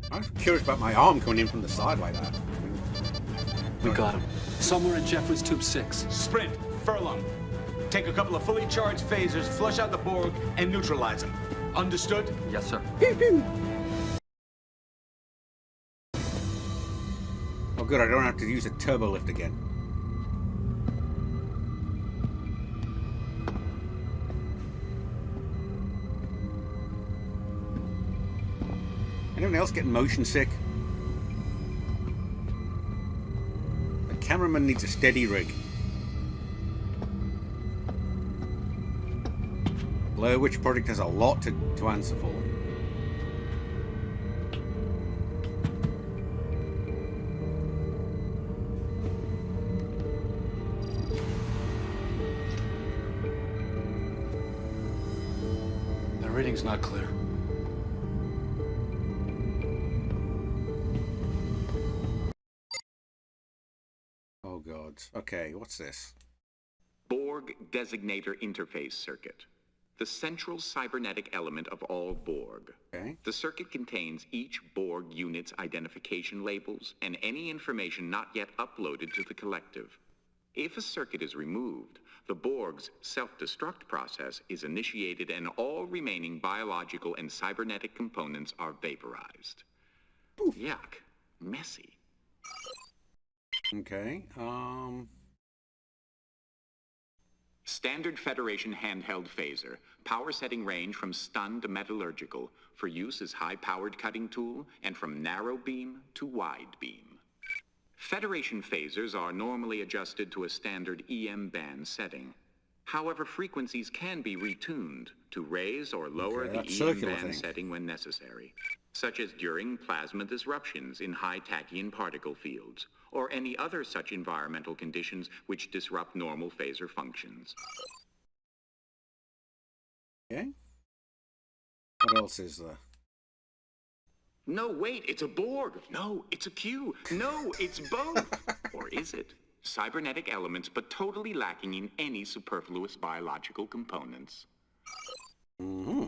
I was curious about my arm coming in from the side like that. We got him. Somewhere in Jeffrey's Tube 6. Sprint, Furlong. Take a couple of fully charged phasers, flush out the Borg, and neutralize them. Understood? Yes, sir. Pew, pew. Oh, good, I don't have to use a turbo lift again. Anyone else getting motion sick? The cameraman needs a steady rig. Blair Witch Project has a lot to answer for. The reading's not clear. Oh god. Okay, what's this? Borg Designator Interface Circuit. The central cybernetic element of all Borg. Okay. The circuit contains each Borg unit's identification labels and any information not yet uploaded to the collective. If a circuit is removed, the Borg's self-destruct process is initiated and all remaining biological and cybernetic components are vaporized. Oof. Yuck. Messy. Okay, Standard Federation handheld phaser. Power setting range from stun to metallurgical. For use as high-powered cutting tool and from narrow beam to wide beam. Federation phasers are normally adjusted to a standard EM band setting. However, frequencies can be retuned to raise or lower the EM band setting when necessary, such as during plasma disruptions in high tachyon particle fields, or any other such environmental conditions which disrupt normal phaser functions. okay. What else is there? No, wait, it's a Borg. No, it's a Q. No, it's both. Or is it? Cybernetic elements, but totally lacking in any superfluous biological components. Mm-hmm.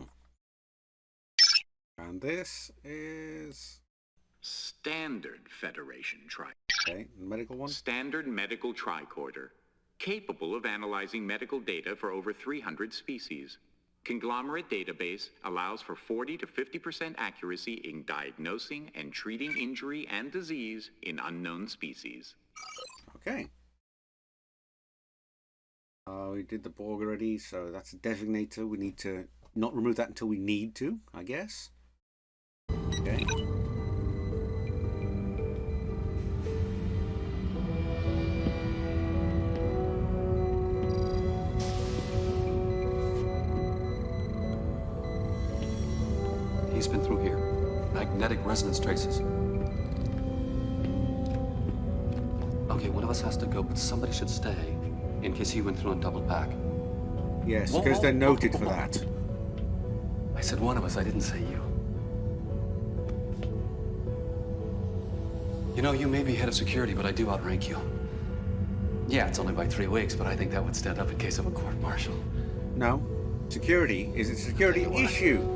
And this is... Standard Federation Okay, medical one? Standard medical tricorder. Capable of analyzing medical data for over 300 species. Conglomerate database allows for 40 to 50% accuracy in diagnosing and treating injury and disease in unknown species. Okay. We did the Borg already, so that's a designator. We need to not remove that until we need to, I guess. Okay. He's been through here. Magnetic resonance traces. Okay, one of us has to go, but somebody should stay in case he went through and doubled back. Yes, because they're noted for that. I said one of us, I didn't say you. You know, you may be head of security, but I do outrank you. Yeah, it's only by 3 weeks, but I think that would stand up in case of a court-martial. No. Security is a security issue.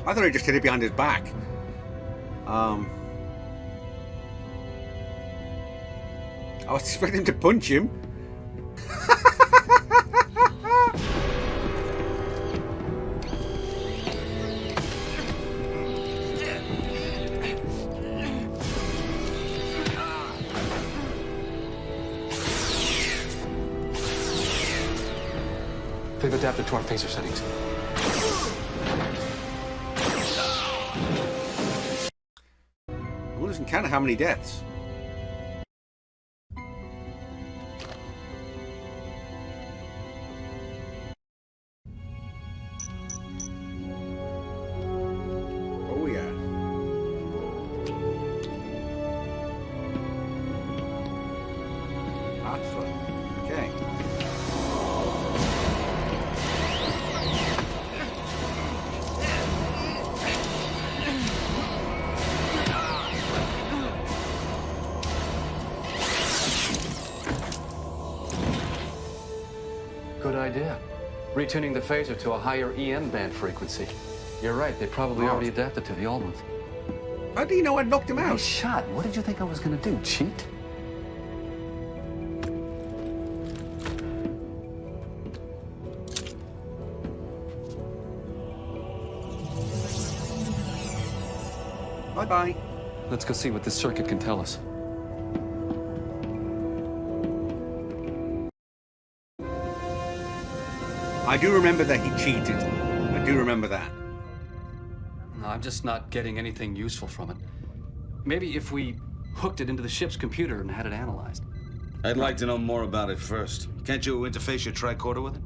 I thought he just hit it behind his back. I was expecting to punch him. They've adapted to our phaser settings. I'm losing count of how many deaths. Oh yeah. That's fun. Okay. Good idea. Retuning the phaser to a higher EM band frequency. You're right, they probably already adapted to the old ones. How do you know I knocked him out? Nice shot. What did you think I was gonna do, cheat? Bye-bye. Let's go see what this circuit can tell us. I do remember that he cheated. I do remember that. No, I'm just not getting anything useful from it. Maybe if we hooked it into the ship's computer and had it analyzed. I'd like to know more about it first. Can't you interface your tricorder with it?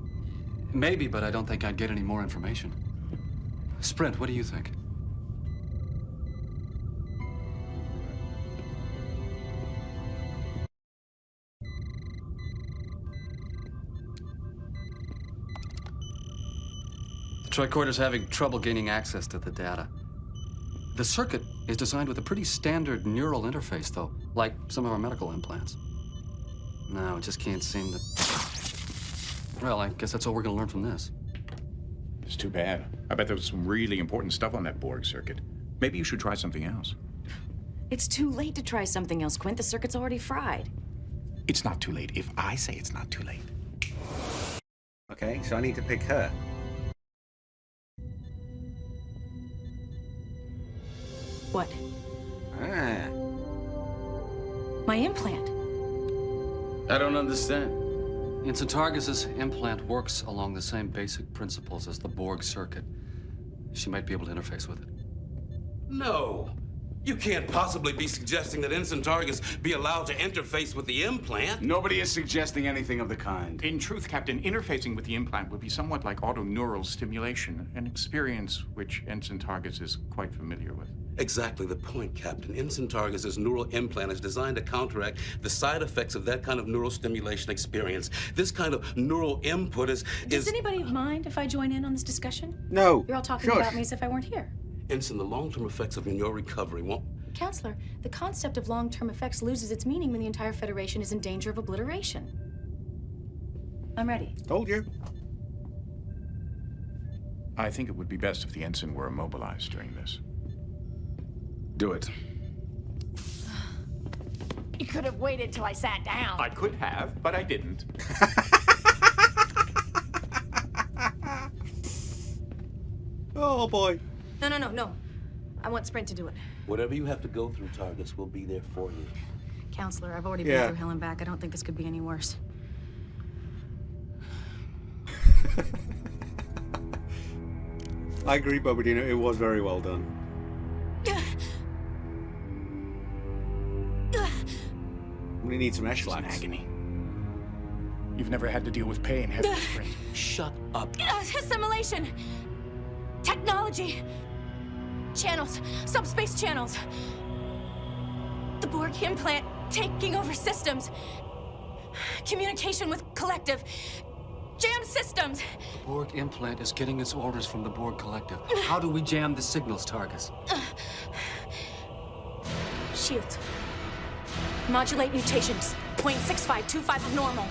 Maybe, but I don't think I'd get any more information. Sprint, what do you think? The tricorder's having trouble gaining access to the data. The circuit is designed with a pretty standard neural interface, though, like some of our medical implants. No, it just can't seem to... Well, I guess that's all we're gonna learn from this. It's too bad. I bet there was some really important stuff on that Borg circuit. Maybe you should try something else. It's too late to try something else, Quint. The circuit's already fried. It's not too late if I say it's not too late. Okay, so I need to pick her. What? Ah. My implant. I don't understand. Ensign Targus's implant works along the same basic principles as the Borg circuit. She might be able to interface with it. No. You can't possibly be suggesting that Ensign Targus be allowed to interface with the implant. Nobody is suggesting anything of the kind. In truth, Captain, interfacing with the implant would be somewhat like autoneural stimulation, an experience which Ensign Targus is quite familiar with. Exactly the point, Captain. Ensign Targus's neural implant is designed to counteract the side effects of that kind of neural stimulation experience. This kind of neural input is... Does anybody mind if I join in on this discussion? No. You're all talking about me as if I weren't here. Ensign, the long-term effects of your recovery won't... Counselor, the concept of long-term effects loses its meaning when the entire Federation is in danger of obliteration. I'm ready. Told you. I think it would be best if the ensign were immobilized during this. Do it. You could have waited till I sat down. I could have, but I didn't. Oh, boy. No. I want Sprint to do it. Whatever you have to go through, Targus will be there for you. Counselor, I've already been through hell and back. I don't think this could be any worse. I agree, Bobadino. It was very well done. We need some She's in F-flags. agony. You've never had to deal with pain, have you, Sprint? Shut up. Assimilation! Technology! Channels! Subspace channels! The Borg implant taking over systems! Communication with collective! Jam systems! The Borg implant is getting its orders from the Borg collective. How do we jam the signals, Targus? Shields. Modulate mutations. 0.6525 of normal.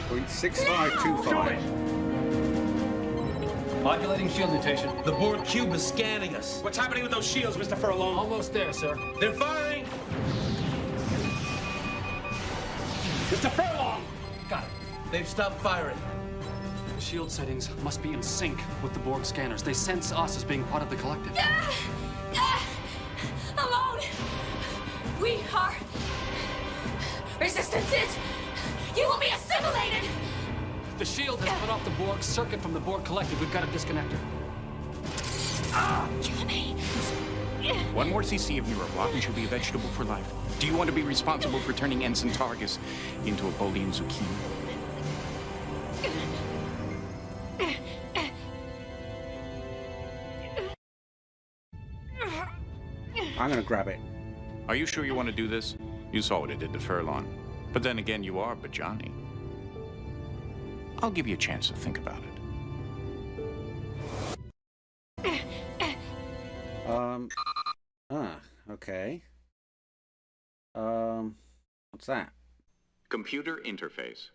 0.6525. Modulating shield mutation. The Borg cube is scanning us. What's happening with those shields, Mr. Furlong? Almost there, sir. They're firing! Mr. Furlong! Got it. They've stopped firing. The shield settings must be in sync with the Borg scanners. They sense us as being part of the collective. Alone! We are resistances! You will be assimilated! The shield has cut off the Borg circuit from the Borg collective. We've got to disconnect her. Kill me. One more CC of neuroblock and she'll be a vegetable for life. Do you want to be responsible for turning Ensign Targus into a Bolian zucchini? I'm gonna grab it. Are you sure you want to do this? You saw what it did to Furlong. But then again, you are Bajani. I'll give you a chance to think about it. Okay. What's that? Computer interface.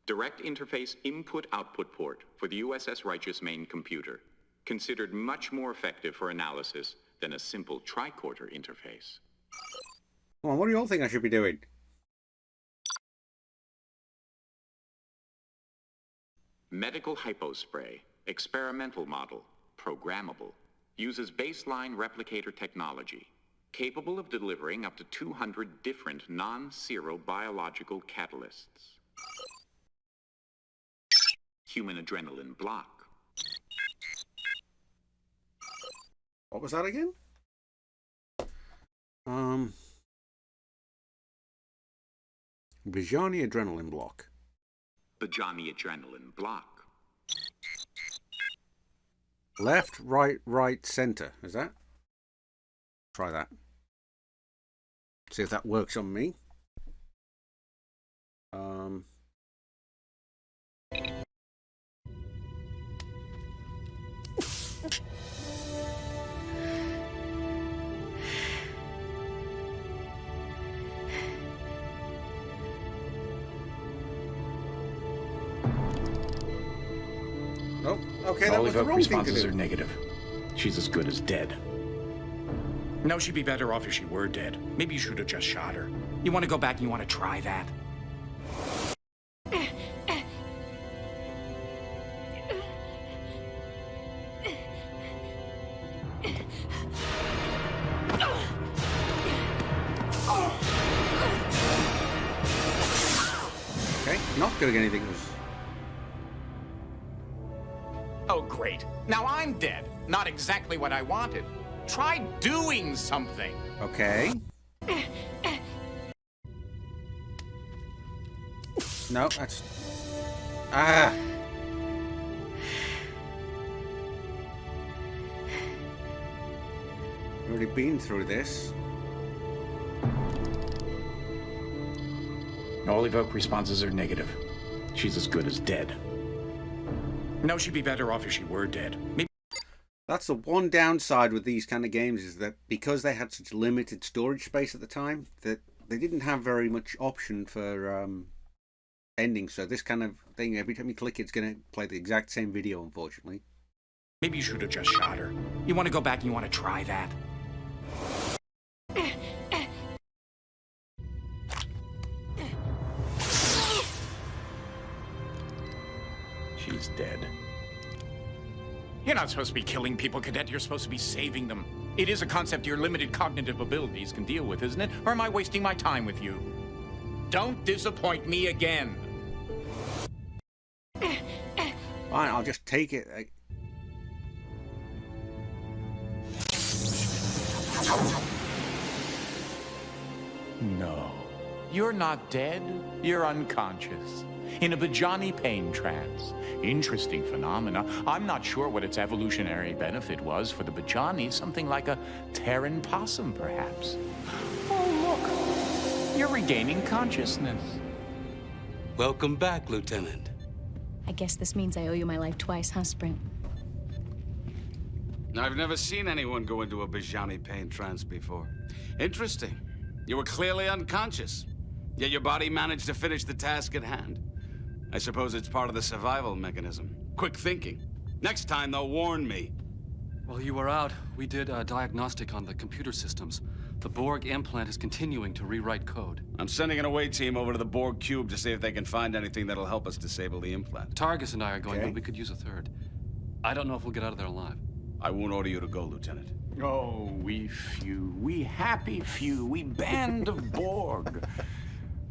Direct interface input-output port for the USS Righteous main computer. Considered much more effective for analysis than a simple tricorder interface. Come on, what do you all think I should be doing? Medical hypospray. Experimental model. Programmable. Uses baseline replicator technology. Capable of delivering up to 200 different non-zero biological catalysts. Human adrenaline block. What was that again? Bajani adrenaline block. Bajani adrenaline block. Left, right, center. Is that? Try that. See if that works on me. Oh, okay, that All was the evoked wrong thing to responses do. are negative. She's as good as dead. No, she'd be better off if she were dead. Maybe you should have just shot her. You want to go back and you want to try that? Okay, not doing anything. Oh, great. Now I'm dead. Not exactly what I wanted. Try doing something. Okay. No, that's... Ah! Already been through this. All evoked responses are negative. She's as good as dead. No, she'd be better off if she were dead. Maybe. That's the one downside with these kind of games, is that because they had such limited storage space at the time, that they didn't have very much option for endings. So this kind of thing, every time you click, it's going to play the exact same video, unfortunately. Maybe you should have just shot her. You want to go back and you want to try that? She's dead. You're not supposed to be killing people, Cadet. You're supposed to be saving them. It is a concept your limited cognitive abilities can deal with, isn't it? Or am I wasting my time with you? Don't disappoint me again. Fine, I'll just take it. No. You're not dead. You're unconscious. In a Bajani pain trance. Interesting phenomena. I'm not sure what its evolutionary benefit was for the Bajani. Something like a Terran possum, perhaps. Oh, look. You're regaining consciousness. Welcome back, Lieutenant. I guess this means I owe you my life twice, huh, Sprint? I've never seen anyone go into a Bajani pain trance before. Interesting. You were clearly unconscious, yet your body managed to finish the task at hand. I suppose it's part of the survival mechanism. Quick thinking. Next time, they'll warn me. While you were out, we did a diagnostic on the computer systems. The Borg implant is continuing to rewrite code. I'm sending an away team over to the Borg cube to see if they can find anything that'll help us disable the implant. Targus and I are going, but we could use a third. I don't know if we'll get out of there alive. I won't order you to go, Lieutenant. Oh, we few, we happy few, we band of Borg.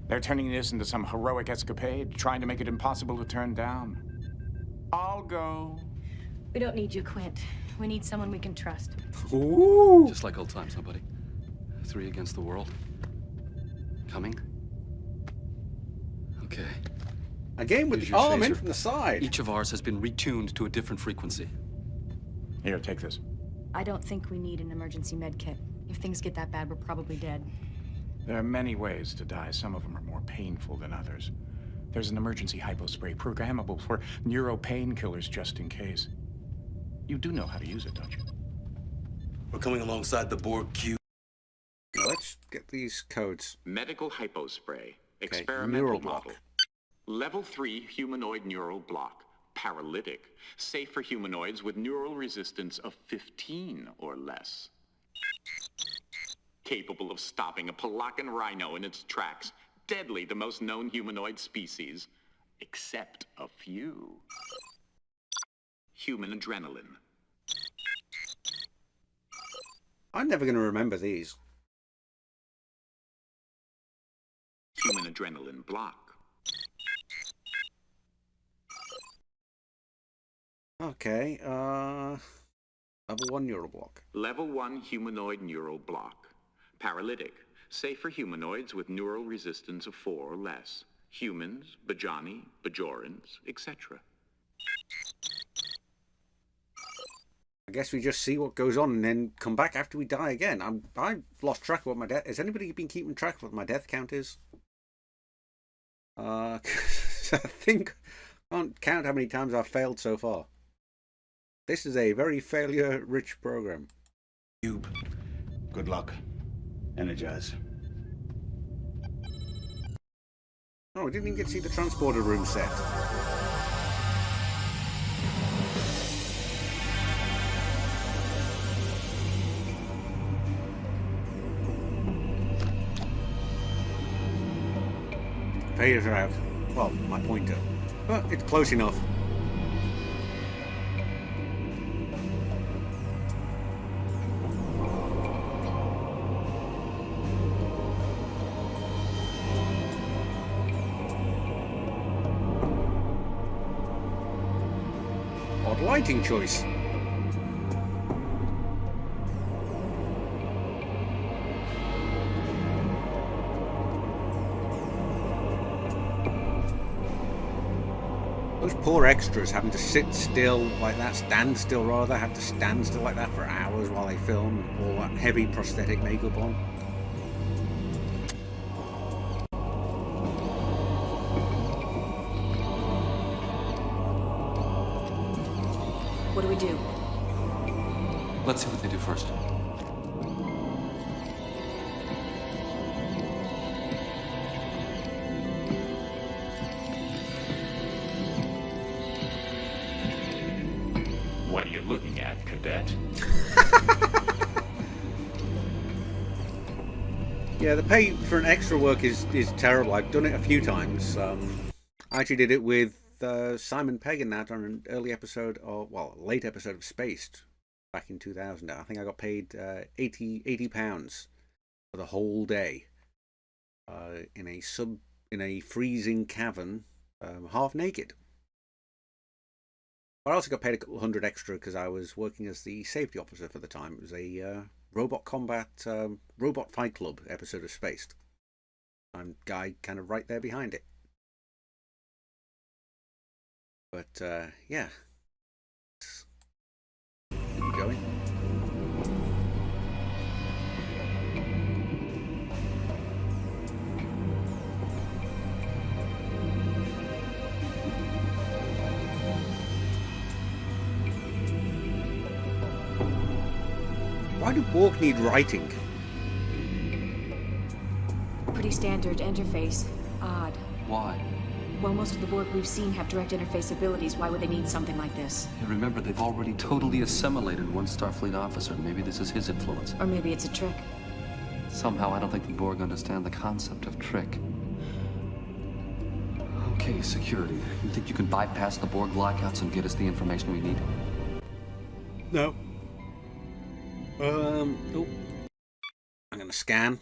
They're turning this into some heroic escapade, trying to make it impossible to turn down. I'll go. We don't need you, Quint. We need someone we can trust. Ooh. Just like old times, huh, buddy? 3 against the world. Coming? Okay. Again with the arm in from the side. Each of ours has been retuned to a different frequency. Here, take this. I don't think we need an emergency med kit. If things get that bad, we're probably dead. There are many ways to die. Some of them are more painful than others. There's an emergency hypospray programmable for neuro painkillers just in case. You do know how to use it, don't you? We're coming alongside the Borg cube. Let's get these codes. Medical hypospray. Okay, Experimental neural model. block. Level 3 humanoid neural block. Paralytic. Safe for humanoids with neural resistance of 15 or less. Capable of stopping a Pelacan rhino in its tracks. Deadly to most known humanoid species. Except a few. Human adrenaline. I'm never going to remember these. Human adrenaline block. Okay, level 1 neural block. Level 1 humanoid neural block. Paralytic. Safe for humanoids with neural resistance of 4 or less. Humans, Bajani, Bajorans, etc. I guess we just see what goes on and then come back after we die again. I've lost track of what my death... Has anybody been keeping track of what my death count is? I think I can't count how many times I've failed so far. This is a very failure-rich program. Cube. Good luck. Energize. Oh, I didn't even get to see the transporter room set. Faders are out. Well, my pointer. But it's close enough. Odd lighting choice. Those poor extras having to sit still like that, stand still rather, have to stand still like that for hours while they film, with all that heavy prosthetic makeup on. What do we do? Let's see what they do first. What are you looking at, cadet? Yeah, the pay for an extra work is terrible. I've done it a few times. I actually did it with Simon Pegg and that on an early episode, or well, late episode of Spaced back in 2000. I think I got paid £80 for the whole day in a freezing cavern, half naked. But I also got paid a couple hundred extra because I was working as the safety officer for the time. It was a robot combat, robot fight club episode of Spaced. And guy kind of right there behind it. But yeah. Keep going. Why do Borg need writing? Pretty standard interface. Odd. Why? Well, most of the Borg we've seen have direct interface abilities. Why would they need something like this? Hey, remember, they've already totally assimilated one Starfleet officer. Maybe this is his influence. Or maybe it's a trick. Somehow, I don't think the Borg understand the concept of trick. Okay, security. You think you can bypass the Borg lockouts and get us the information we need? No. Oh. I'm gonna scan.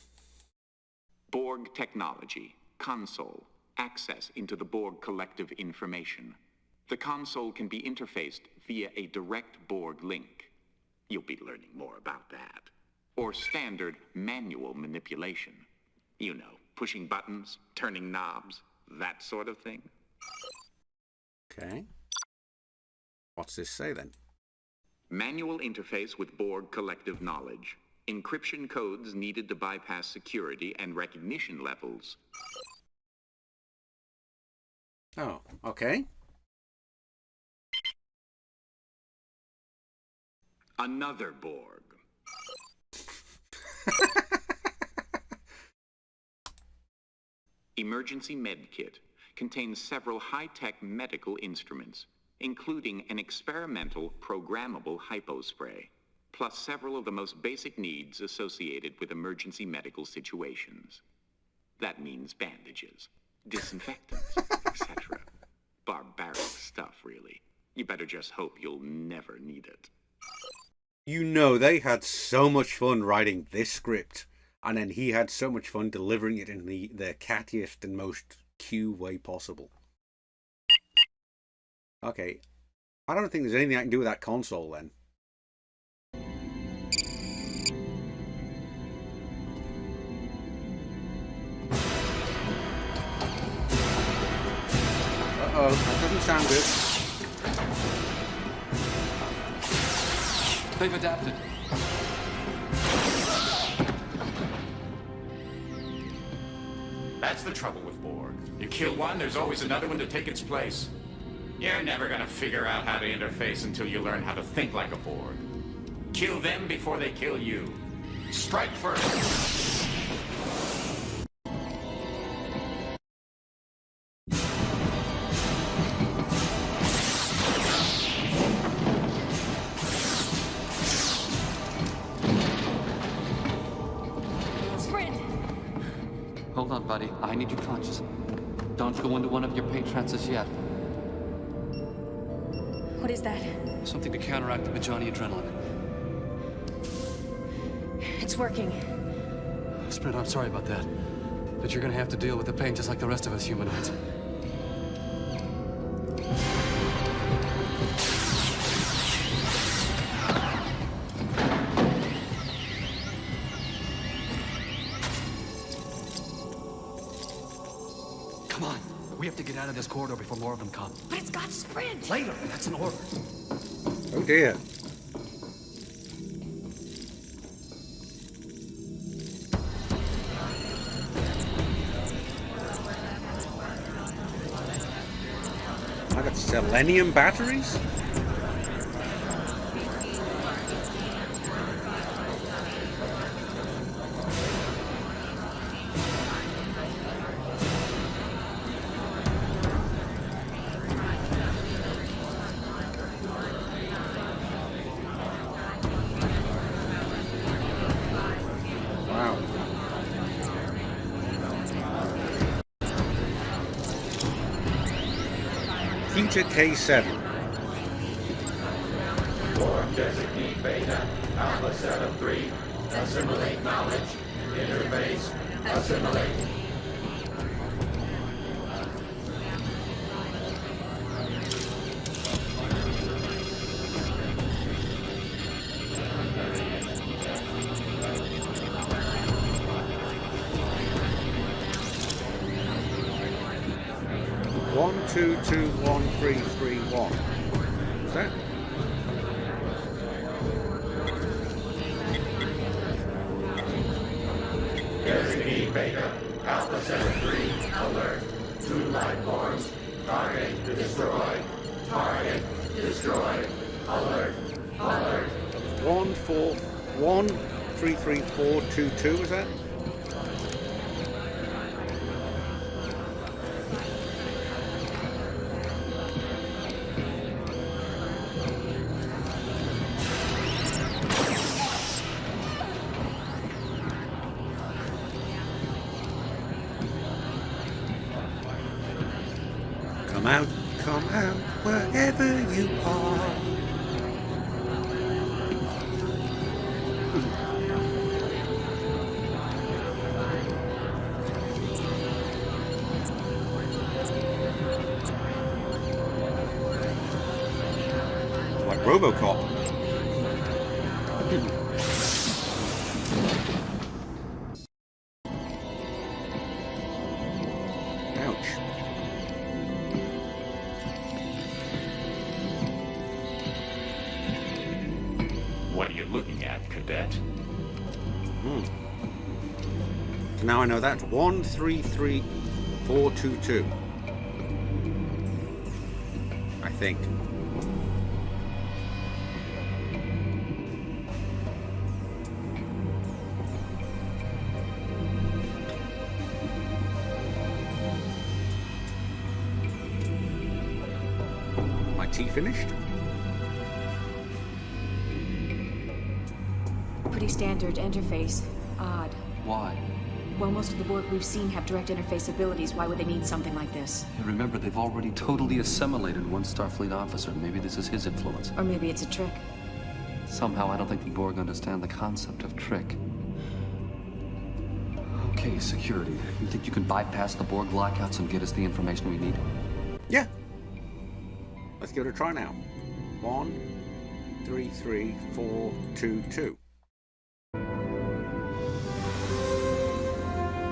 Borg technology. Console. Access into the Borg collective information. The console can be interfaced via a direct Borg link. You'll be learning more about that. Or standard manual manipulation. You know, pushing buttons, turning knobs, that sort of thing. Okay. What's this say then? Manual interface with Borg collective knowledge. Encryption codes needed to bypass security and recognition levels. Oh, okay. Another Borg. Emergency med kit contains several high-tech medical instruments, including an experimental programmable hypospray, plus several of the most basic needs associated with emergency medical situations. That means bandages, disinfectants, etc. Barbaric stuff, really. You better just hope you'll never need it. You know, they had so much fun writing this script, and then he had so much fun delivering it in the cattiest and most Q way possible. Okay, I don't think there's anything I can do with that console then. Uh-oh, that doesn't sound good. They've adapted. That's the trouble with Borg. You kill one, there's always another one to take its place. You're never gonna figure out how to interface until you learn how to think like a Borg. Kill them before they kill you. Strike first. Hold on, buddy. I need you conscious. Don't go into one of your pain trances yet. What is that? Something to counteract the Bajani adrenaline. It's working. Sprint, I'm sorry about that. But you're gonna have to deal with the pain just like the rest of us humanoids. Come on. We have to get out of this corridor before more of them come. But it's got sprint. Later. That's an order. Oh dear. I got selenium batteries? Wow. Theta K7. Borg designate Beta, Alpha 73. Assimilate knowledge. Interface. Assimilate. 122131. Is that? Designee Beta, Alpha 73, alert. 2 life forms. Target destroyed. Target destroyed. Alert. Alert. 14133422, is that? Come out, wherever you are. Like RoboCop. Ouch. What are you looking at, Cadet? So now I know that's 133422. I think. My tea finished? Pretty standard interface. Odd. Why? Well, most of the Borg we've seen have direct interface abilities. Why would they need something like this? Hey, remember, they've already totally assimilated one Starfleet officer. Maybe this is his influence. Or maybe it's a trick. Somehow, I don't think the Borg understand the concept of trick. Okay, security. You think you can bypass the Borg lockouts and get us the information we need? Yeah. Let's give it a try now. 133422.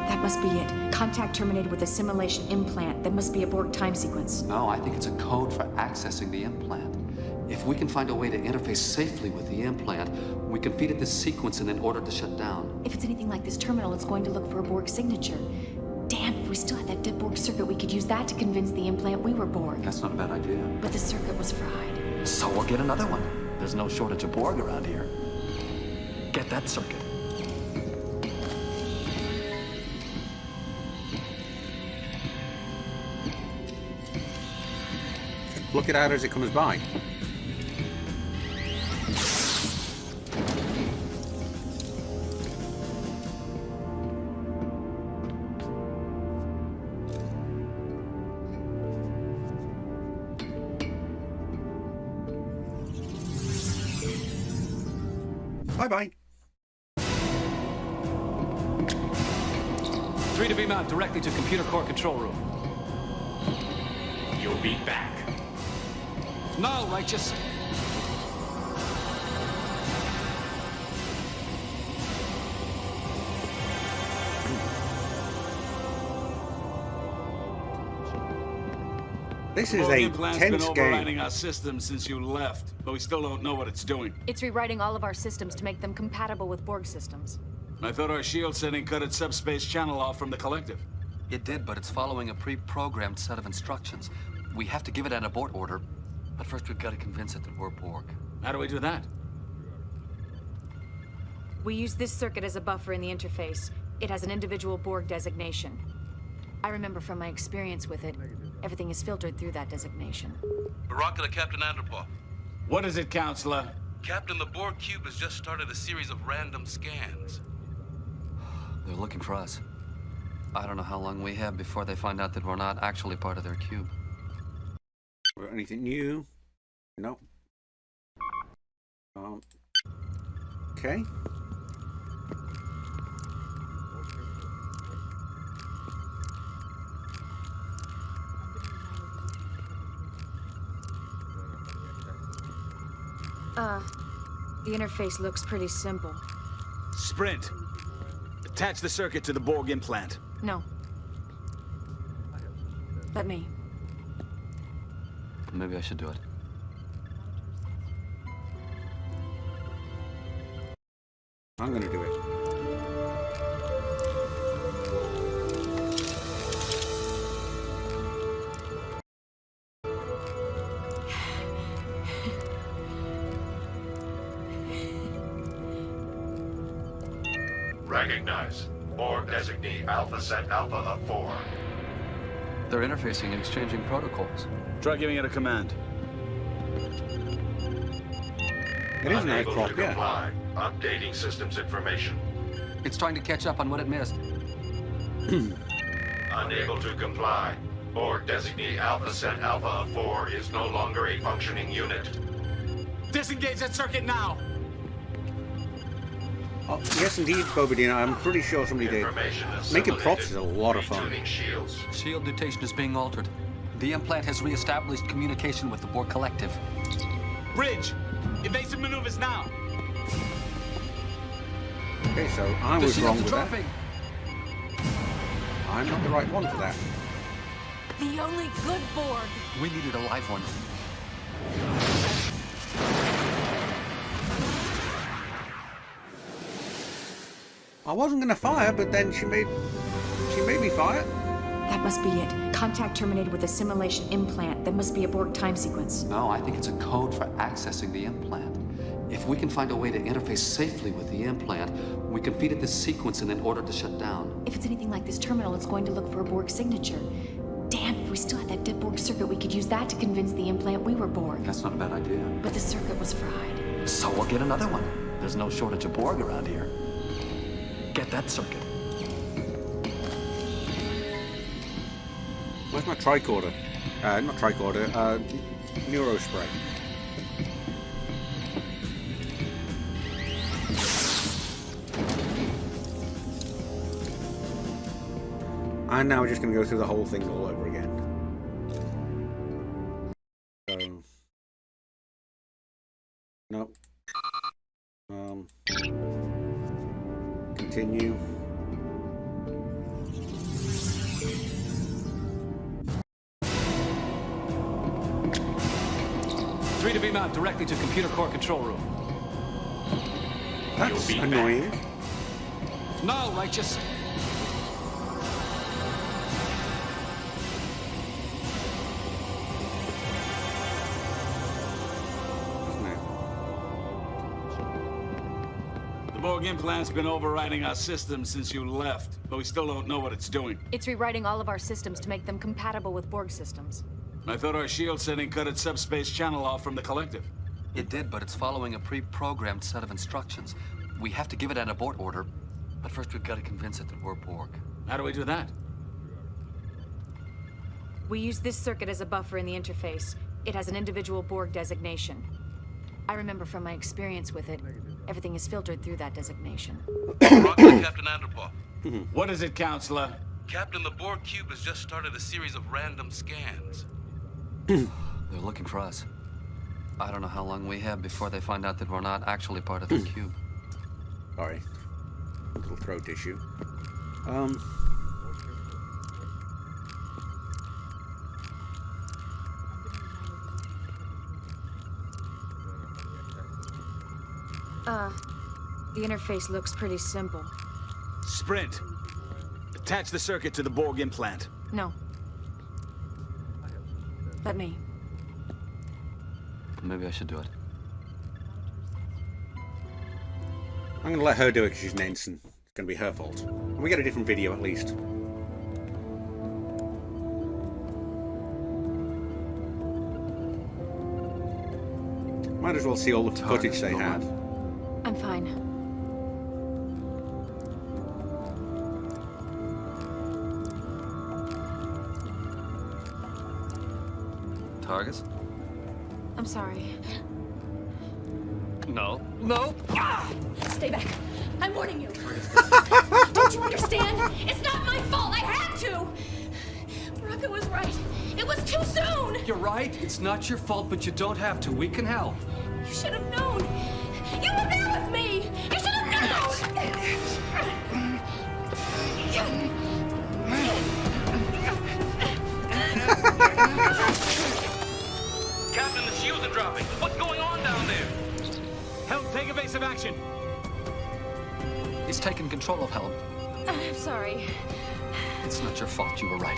That must be it. Contact terminated with a simulation implant. That must be a Borg time sequence. No, I think it's a code for accessing the implant. If we can find a way to interface safely with the implant, we can feed it this sequence and then order it to shut down. If it's anything like this terminal, it's going to look for a Borg signature. Damn, if we still had that dead Borg circuit, we could use that to convince the implant we were Borg. That's not a bad idea. But the circuit was fried. So we'll get another one. There's no shortage of Borg around here. Get that circuit. Look it out as it comes by. Bye-bye. 3 to beam out directly to computer core control room. You'll be back. No, Righteous. This is a Implant's tense been game. overriding our system since you left, but we still don't know what it's doing. It's rewriting all of our systems to make them compatible with Borg systems. I thought our shield setting cut its subspace channel off from the collective. It did, but it's following a pre-programmed set of instructions. We have to give it an abort order, but first we've got to convince it that we're Borg. How do we do that? We use this circuit as a buffer in the interface. It has an individual Borg designation. I remember from my experience with it, everything is filtered through that designation. Baraka to Captain Andropov. What is it, Counselor? Captain, the Borg cube has just started a series of random scans. They're looking for us. I don't know how long we have before they find out that we're not actually part of their cube. Anything new? No. Okay. The interface looks pretty simple. Sprint. Attach the circuit to the Borg implant. No. Let me. Maybe I should do it. I'm gonna do it. Recognize. Borg designee Alpha Set Alpha of 4. They're interfacing and exchanging protocols. Try giving it a command. It is an Unable crop, to yeah. comply. Updating systems information. It's trying to catch up on what it missed. Unable to comply. Borg designee Alpha Set Alpha of 4 is no longer a functioning unit. Disengage that circuit now! Oh, yes, indeed, Bobadina. I'm pretty sure somebody did. Making props is a lot of fun. Shield mutation is being altered. The implant has reestablished communication with the Borg Collective. Bridge! Evasive maneuvers now! Okay, so I was wrong with that. I'm not the right one for that. The only good Borg. We needed a live one. I wasn't going to fire, but then she made me fire. That must be it. Contact terminated with assimilation implant. That must be a Borg time sequence. No, I think it's a code for accessing the implant. If we can find a way to interface safely with the implant, we can feed it this sequence and then order it to shut down. If it's anything like this terminal, it's going to look for a Borg signature. Damn, if we still had that dead Borg circuit, we could use that to convince the implant we were Borg. That's not a bad idea. But the circuit was fried. So we'll get another one. There's no shortage of Borg around here. Get that circuit. Where's my tricorder? Not tricorder, neurospray. And now we're just going to go through the whole thing all over again. So, no. Continue. Three to beam out directly to computer core control room. That's annoying. No, Righteous. The Borg implant's been overriding our systems since you left, but we still don't know what it's doing. It's rewriting all of our systems to make them compatible with Borg systems. I thought our shield setting cut its subspace channel off from the collective. It did, but it's following a pre-programmed set of instructions. We have to give it an abort order, but first we've got to convince it that we're Borg. How do we do that? We use this circuit as a buffer in the interface. It has an individual Borg designation. I remember from my experience with it, everything is filtered through that designation. Roger, Captain Anderpaw. What is it, Counselor? Captain, the Borg Cube has just started a series of random scans. They're looking for us. I don't know how long we have before they find out that we're not actually part of the cube. Sorry. A little throat issue. The interface looks pretty simple. Sprint. Attach the circuit to the Borg implant. No. Let me. Maybe I should do it. I'm going to let her do it because she's an ensign. It's going to be her fault. And we get a different video at least. Might as well see all the footage they have. I'm fine. Targets? I'm sorry. No. No! Stay back. I'm warning you. Don't you understand? It's not my fault. I had to. Baraka was right. It was too soon. You're right. It's not your fault, but you don't have to. We can help. You should have known. You were there with me. You should have known. He's taken control of Helm. I'm sorry. It's not your fault. You were right.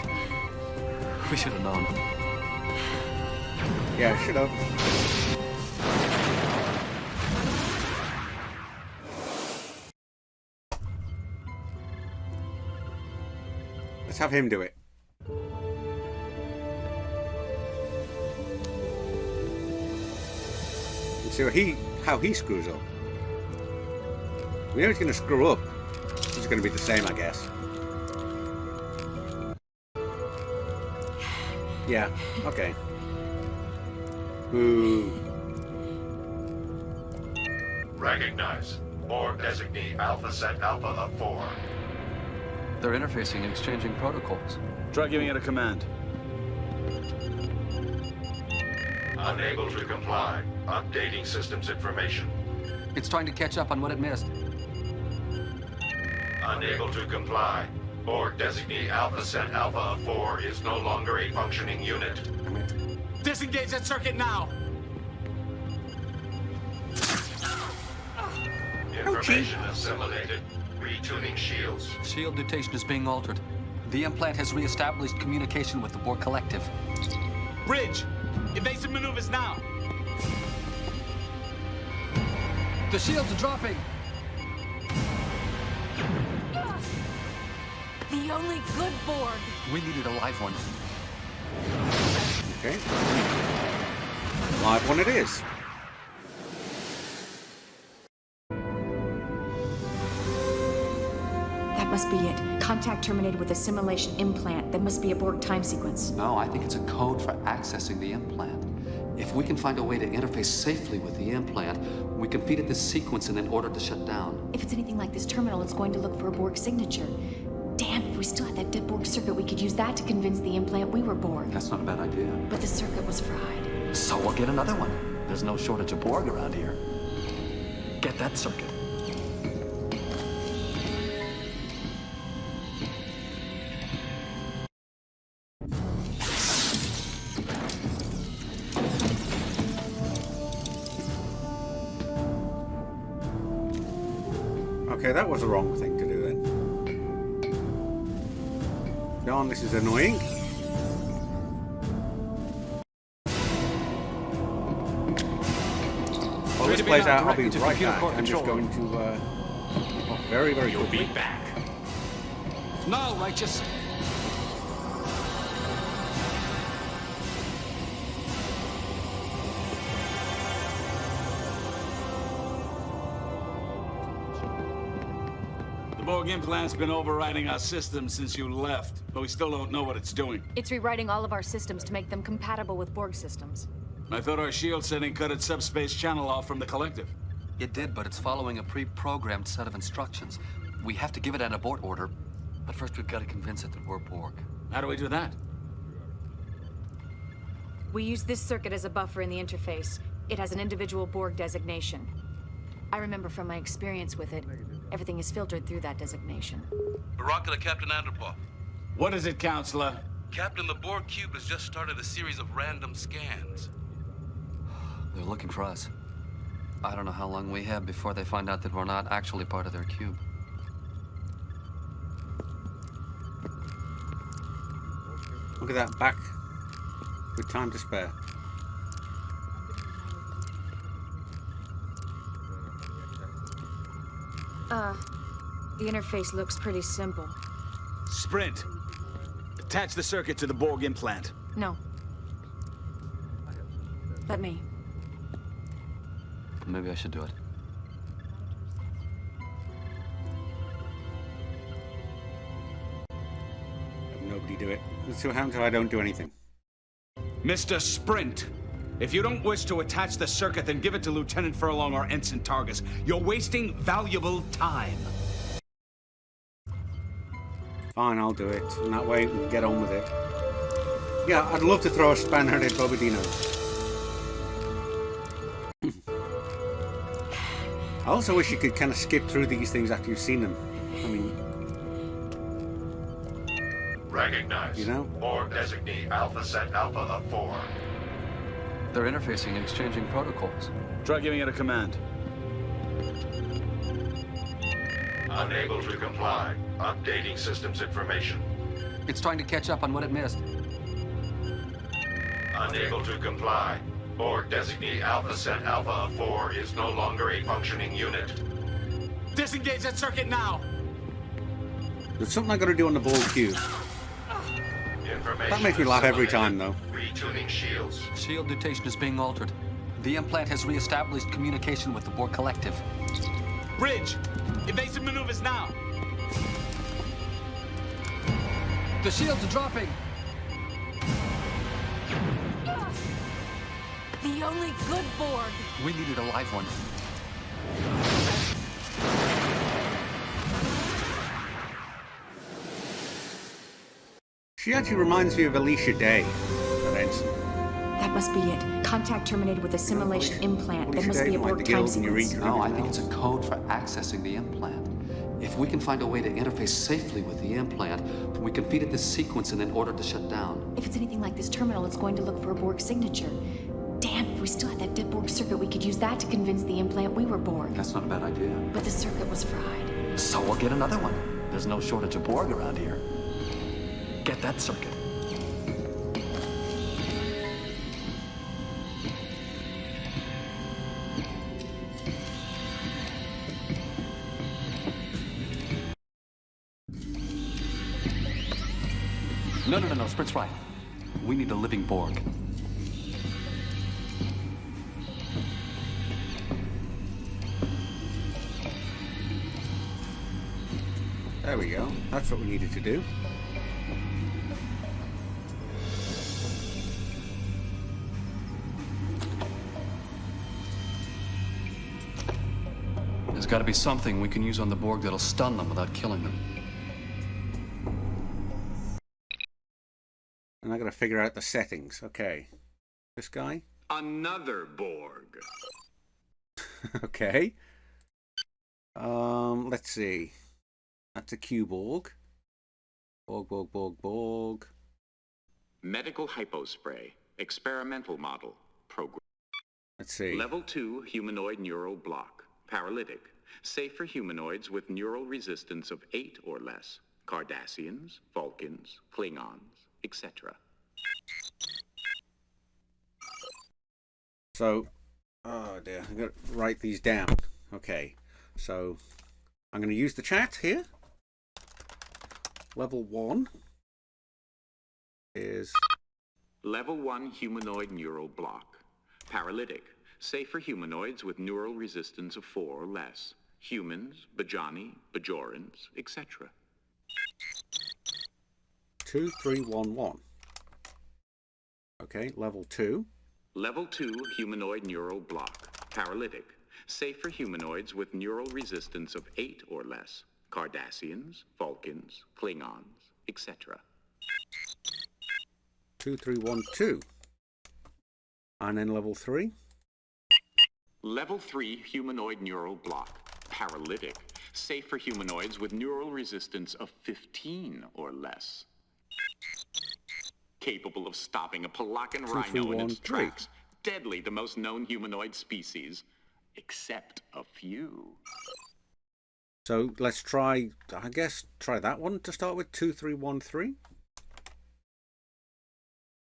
We should have known. Yeah, should have. Let's have him do it. And see how he screws up. We know he's going to screw up. It's going to be the same, I guess. Yeah, okay. Ooh. Recognize. Borg designee Alpha Set Alpha of 4. They're interfacing and exchanging protocols. Try giving it a command. Unable to comply. Updating systems information. It's trying to catch up on what it missed. Unable to comply. Borg designee Alpha Set Alpha of 4 is no longer a functioning unit. Disengage that circuit now! Information assimilated. Retuning shields. Shield mutation is being altered. The implant has reestablished communication with the Borg Collective. Bridge! Evasive maneuvers now! The shields are dropping! The only good Borg. We needed a live one. Okay. Live one it is. That must be it. Contact terminated with assimilation implant. That must be a Borg time sequence. No, I think it's a code for accessing the implant. If we can find a way to interface safely with the implant, we can feed it this sequence and then order it to shut down. If it's anything like this terminal, it's going to look for a Borg signature. Damn, if we still had that dead Borg circuit, we could use that to convince the implant we were Borg. That's not a bad idea. But the circuit was fried. So we'll get another one. There's no shortage of Borg around here. Get that circuit. Okay, that was the wrong thing to do then. Darn, this is annoying. While this plays out, I'll be right back. I'm just going to very, very quickly. You'll be back. No, Righteous. The Borg implant's been overriding our systems since you left, but we still don't know what it's doing. It's rewriting all of our systems to make them compatible with Borg systems. I thought our shield setting cut its subspace channel off from the Collective. It did, but it's following a pre-programmed set of instructions. We have to give it an abort order, but first we've got to convince it that we're Borg. How do we do that? We use this circuit as a buffer in the interface. It has an individual Borg designation. I remember from my experience with it, everything is filtered through that designation. Baraka to Captain Anderpaw. What is it, Counselor? Captain, the Borg Cube has just started a series of random scans. They're looking for us. I don't know how long we have before they find out that we're not actually part of their cube. Look at that, back with time to spare. The interface looks pretty simple. Sprint. Attach the circuit to the Borg implant. No. Let me. Maybe I should do it. Have nobody do it. Let's see what happens if I don't do anything. Mr. Sprint, if you don't wish to attach the circuit, then give it to Lieutenant Furlong or Ensign Targus. You're wasting valuable time. Fine, I'll do it. And that way we can get on with it. Yeah, I'd love to throw a spanner at Bobadino. I also wish you could kind of skip through these things after you've seen them. I mean... Recognize. You know? Borg designee Alpha Set Alpha of 4. They're interfacing and exchanging protocols. Try giving it a command. Unable to comply. Updating systems information. It's trying to catch up on what it missed. Unable to comply. Borg designee Alpha Cent Alpha of 4 is no longer a functioning unit. Disengage that circuit now! There's something I got to do on the Borg cube. Information That makes me laugh every time, assimilated. though. Retuning shields. Shield mutation is being altered. The implant has reestablished communication with the Borg Collective. Bridge! Evasive maneuvers now! The shields are dropping! The only good Borg. We needed a live one. She actually reminds me of Alicia Day, that ensign. That must be it. Contact terminated with a simulation implant. There must be a Borg time sequence. No, I think it's a code for accessing the implant. If we can find a way to interface safely with the implant, we can feed it this sequence and then order it to shut down. If it's anything like this terminal, it's going to look for a Borg signature. Damn, if we still had that dead Borg circuit, we could use that to convince the implant we were Borg. That's not a bad idea. But the circuit was fried. So we'll get another one. There's no shortage of Borg around here. Get that circuit. No, Sprint's right. We need a living Borg. There we go. That's what we needed to do. There's got to be something we can use on the Borg that'll stun them without killing them. And I got to figure out the settings. Okay. This guy? Another Borg. Okay. Let's see. That's a Q-Borg. Borg. Medical hypospray. Experimental model. Program. Let's see. Level 2 humanoid neural block. Paralytic. Safe for humanoids with neural resistance of 8 or less. Cardassians, Vulcans, Klingons, etc. So, oh dear, I'm going to write these down. Okay, so I'm going to use the chat here. Level 1 is... Level 1 humanoid neural block. Paralytic. Safe for humanoids with neural resistance of 4 or less. Humans, Bajani, Bajorans, etc. 2311. Okay, level 2. Level 2 humanoid neural block. Paralytic. Safe for humanoids with neural resistance of 8 or less. Cardassians, Vulcans, Klingons, etc. 2312. And then level 3. Level 3 humanoid neural block. Paralytic. Safe for humanoids with neural resistance of 15 or less. Capable of stopping a Palakan rhino in its tracks. Deadly, the most known humanoid species, except a few. So let's try, I guess, try that one to start with. 2313.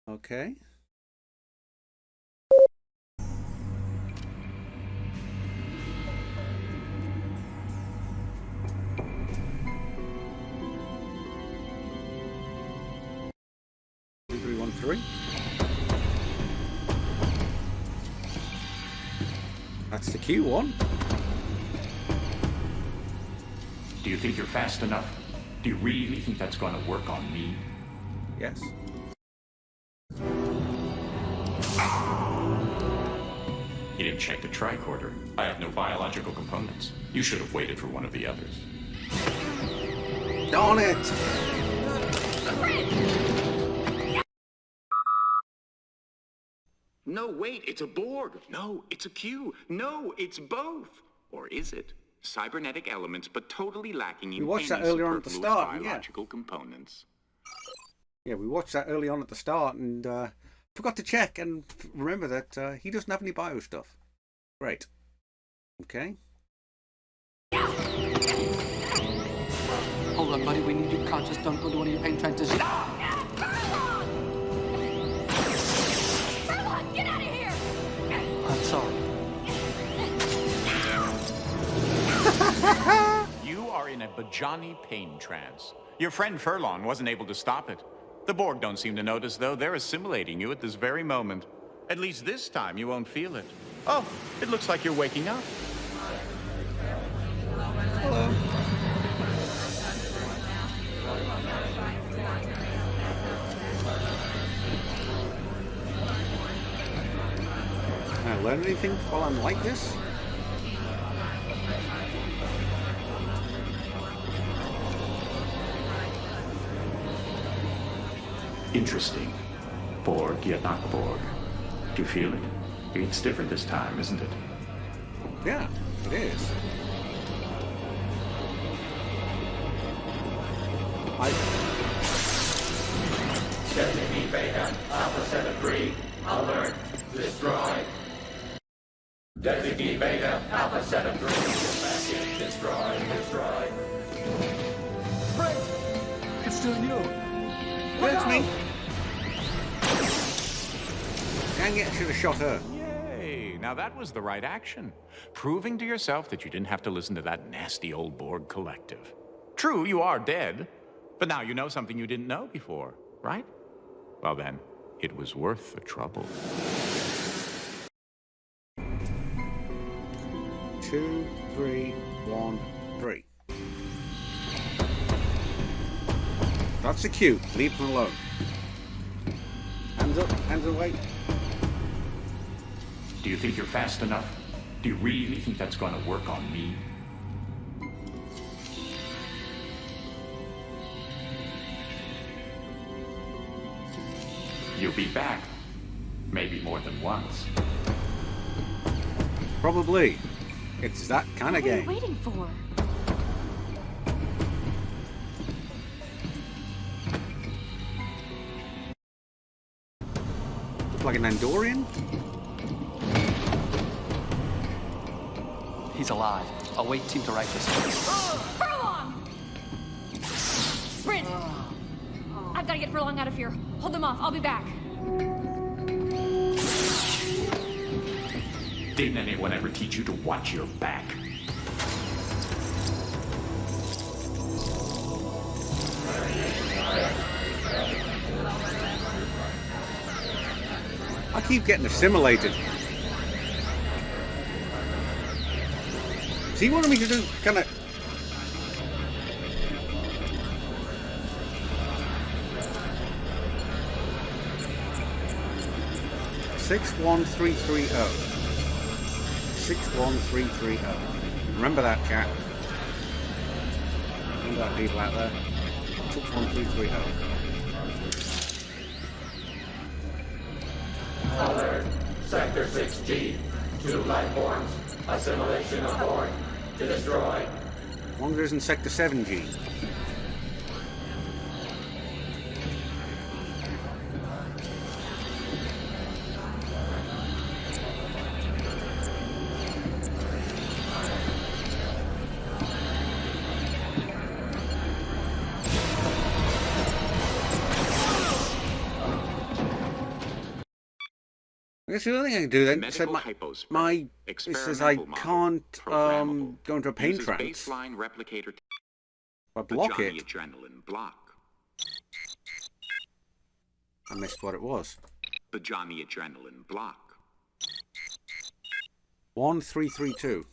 Okay. Three. That's the Q1. Do you think you're fast enough? Do you really think that's going to work on me? Yes. You didn't check the tricorder. I have no biological components. You should have waited for one of the others. Darn it! No, wait, it's a Borg. No, it's a Q. No, it's both. Or is it? Cybernetic elements, but totally lacking in We watched that any earlier on at the superfluous start, biological components. Yeah, we watched that early on at the start and forgot to check and remember that he doesn't have any bio stuff. Great. Okay. Buddy, we need you conscious. Don't go to one of your pain trenches. Furlong, get out of here! I'm sorry. You are in a Bajani pain trance. Your friend Furlong wasn't able to stop it. The Borg don't seem to notice, though. They're assimilating you at this very moment. At least this time, you won't feel it. Oh, it looks like you're waking up. Hello. Can I learn anything while I'm like this? Interesting. Borg, yet not Borg. Do you feel it? It's different this time, isn't it? Yeah, it is. Designate Beta, Alpha 73, alert, destroy. Designate Beta, Alpha 73, dispatch, destroy. Brent! It's still you. That's me. Dang it, I should have shot her. Yay! Now that was the right action. Proving to yourself that you didn't have to listen to that nasty old Borg collective. True, you are dead. But now you know something you didn't know before, right? Well then, it was worth the trouble. 2, 3, 1, 3. That's a cue. Leave him alone. Hands up, hands away. Do you think you're fast enough? Do you really think that's going to work on me? You'll be back. Maybe more than once. Probably. It's that kind of game. What are you waiting for? Looks like an Andorian. He's alive. Await Team to Righteous. Furlong! Sprint! I've got to get Furlong out of here. Hold them off. I'll be back. Didn't anyone ever teach you to watch your back? I keep getting assimilated. So he wanted me to do kind of... Six 61330. 61330. Remember that, chat. Remember that, people out there. 61330. Alert, Sector 6G, 2 life forms, assimilation of Borg, to destroy. Longer isn't Sector 7G. I guess the other thing I can do then said it says I can't go into a pain trance. Baseline replicator. If I block it, Adrenaline block. I missed what it was. Bajani adrenaline block. 1332.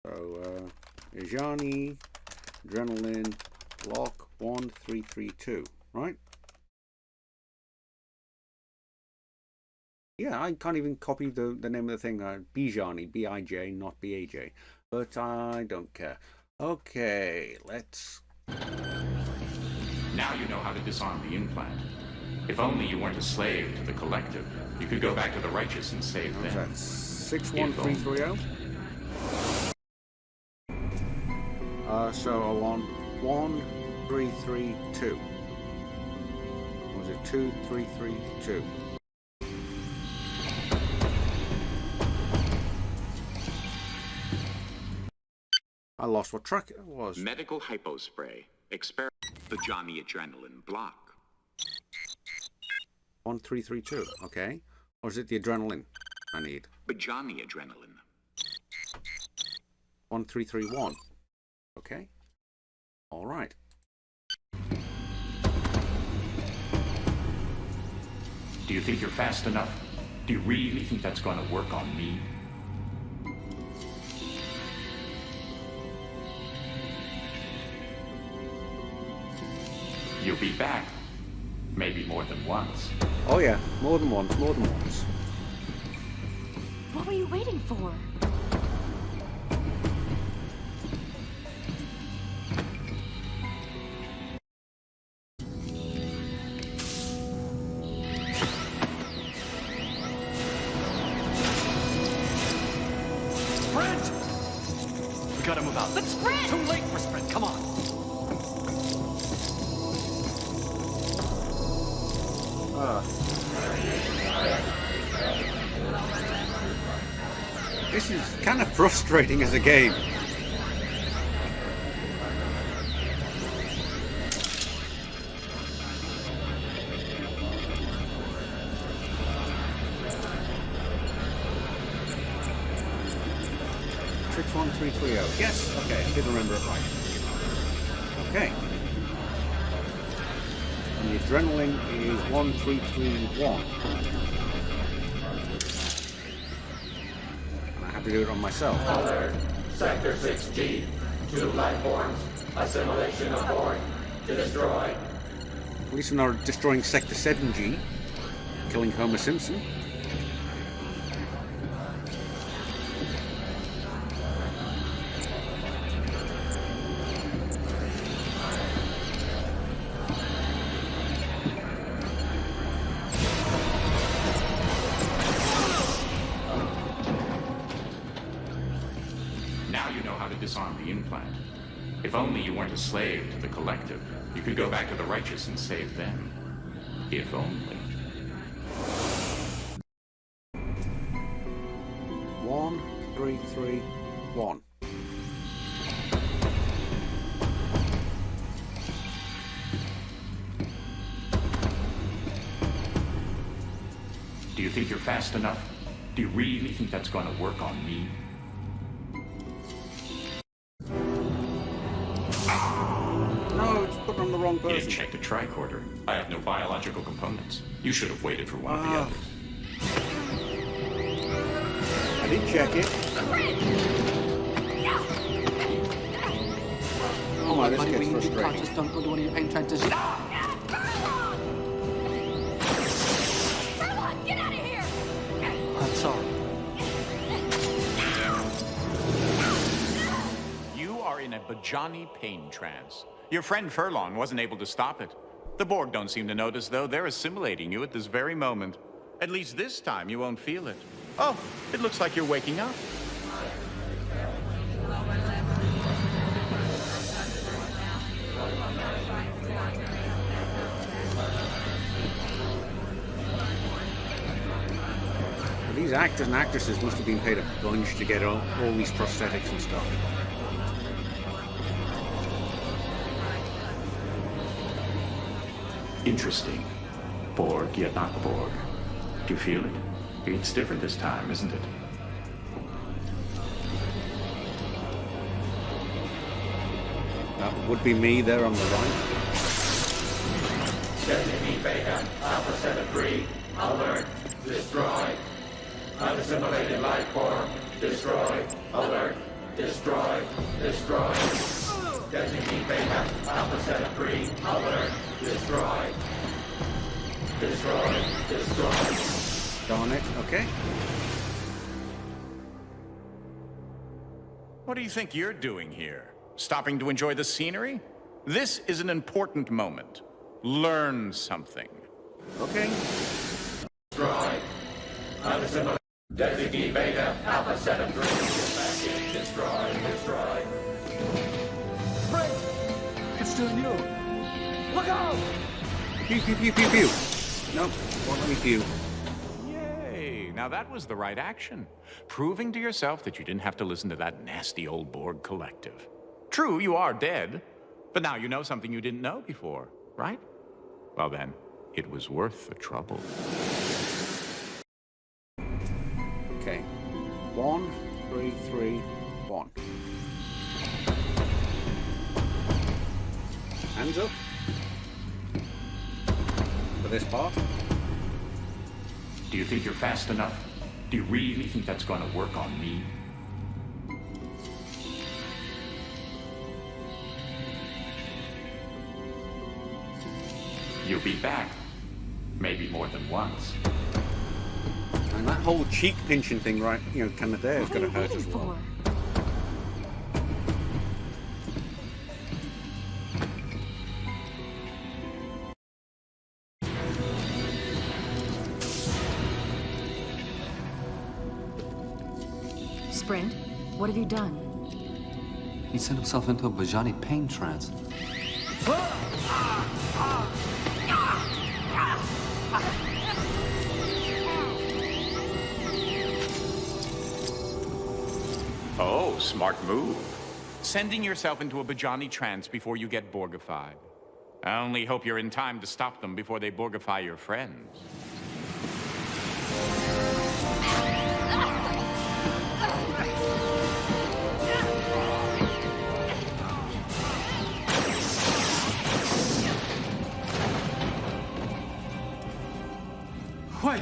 So Bajani adrenaline block 1332, right? Yeah, I can't even copy the name of the thing. Bijani, B-I-J, not B-A-J. But I don't care. Okay, let's... Now you know how to disarm the implant. If only you weren't a slave to the collective. You could go back to the Righteous and save them. What's that? 61330? So I want 1332. Was it 2332? I lost what track it was. Medical hypospray. Experiment. The Johnny Adrenaline block. 1332. Okay. Or is it the adrenaline I need? Johnny Adrenaline. 1331. Okay. All right. Do you think you're fast enough? Do you really think that's going to work on me? You'll be back. Maybe more than once. Oh yeah, more than once, more than once. What were you waiting for? Sprint! We gotta move out. But Sprint! Too late for sprint. Come on. This is kind of frustrating as a game. Six 1330. Yes, okay, I did remember it right. Okay. And the adrenaline is 1331. To do it on myself. Alert. Sector 6G. 2 life forms. Assimilation aboard. Destroy. At least we're not destroying Sector 7G. Killing Homer Simpson. Disarm the implant. If only you weren't a slave to the collective. You could go back to the Righteous and save them. If only. 1331. Do you think you're fast enough? Do you really think that's going to work on me? No, it's put on the wrong person. You didn't check the tricorder. I have no biological components. You should have waited for one of the others. I did check it. Oh my, this gets frustrating. Just don't go to one of your pain transitions. Get out of here! I'm sorry. You are in a Bajani pain trance. Your friend Furlong wasn't able to stop it. The Borg don't seem to notice, though. They're assimilating you at this very moment. At least this time you won't feel it. Oh, it looks like you're waking up. These actors and actresses must have been paid a bunch to get all these prosthetics and stuff. Interesting. Borg, yet not Borg. Do you feel it? It's different this time, isn't it? That would be me there on the right. Designate Beta, Alpha 73. Alert. Destroy. Unassimilated life form. Destroy. Alert. Destroy. Destroy. Designate Beta, Alpha 73. Alert. Destroy. Destroy. Destroy. Darn it, okay. What do you think you're doing here? Stopping to enjoy the scenery? This is an important moment. Learn something. Okay. Destroy. Unassimilated. Designate Beta, Alpha 73. Destroy. Destroy. Sprint! It's still you. Look out! Pew, pew, pew, pew, pew. Nope, won't let me pew. Yay! Now Now that was the right action. Proving to yourself that you didn't have to listen to that nasty old Borg collective. True, you are dead, but now you know something you didn't know before, right? Well then, it was worth the trouble. Okay. 1, 3, 3, 1. Hands up. For this part. Do you think you're fast enough? Do you really think that's going to work on me? You'll be back. Maybe more than once. And that whole cheek pinching thing, right, kind of there is going to hurt as well. Sprint, what have you done? He sent himself into a Bajani pain trance. Oh, smart move. Sending yourself into a Bajani trance before you get Borgified. I only hope you're in time to stop them before they Borgify your friends. Wait!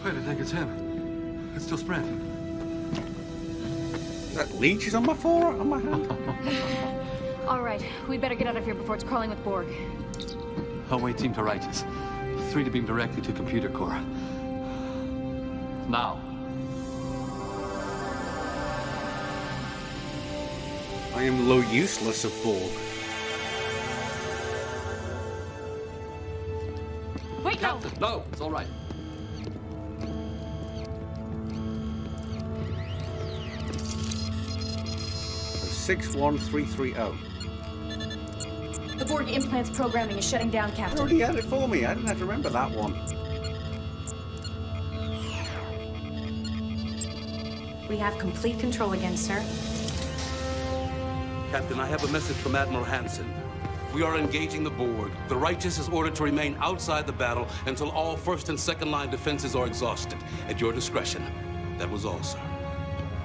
Wait, I think it's him. It's still Sprint. That leech is on my forearm, on my hand. All right, we'd better get out of here before it's crawling with Borg. Away team to Righteous. 3 to beam directly to computer core. Now. I am low useless of Borg. Wait, no! No, it's all right. So 61330. The Borg implant's programming is shutting down, You Captain. already had it for me. I didn't have to remember that one. We have complete control again, sir. Captain, I have a message from Admiral Hansen. We are engaging the Borg. The Righteous is ordered to remain outside the battle until all first and second line defenses are exhausted. At your discretion. That was all, sir.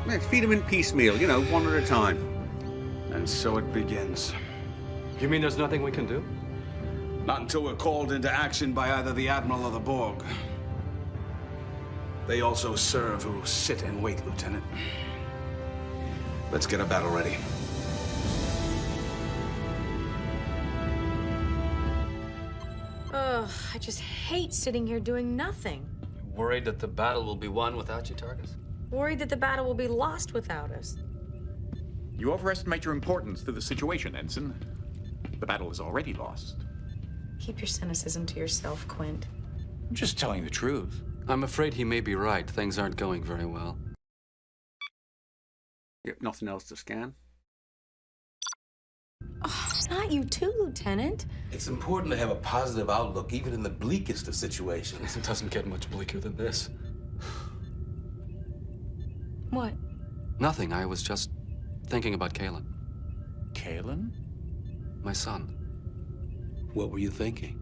Let's feed them in piecemeal, one at a time. And so it begins. You mean there's nothing we can do? Not until we're called into action by either the Admiral or the Borg. They also serve who sit and wait, Lieutenant. Let's get a battle ready. Ugh, I just hate sitting here doing nothing. Worried that the battle will be won without you, Targus? Worried that the battle will be lost without us. You overestimate your importance to the situation, Ensign. The battle is already lost. Keep your cynicism to yourself, Quint. I'm just telling the truth. I'm afraid he may be right. Things aren't going very well. Yep, nothing else to scan. Oh, not you too, Lieutenant. It's important to have a positive outlook, even in the bleakest of situations. It doesn't get much bleaker than this. What? Nothing. I was just thinking about Kalen. Kalen? My son. What were you thinking?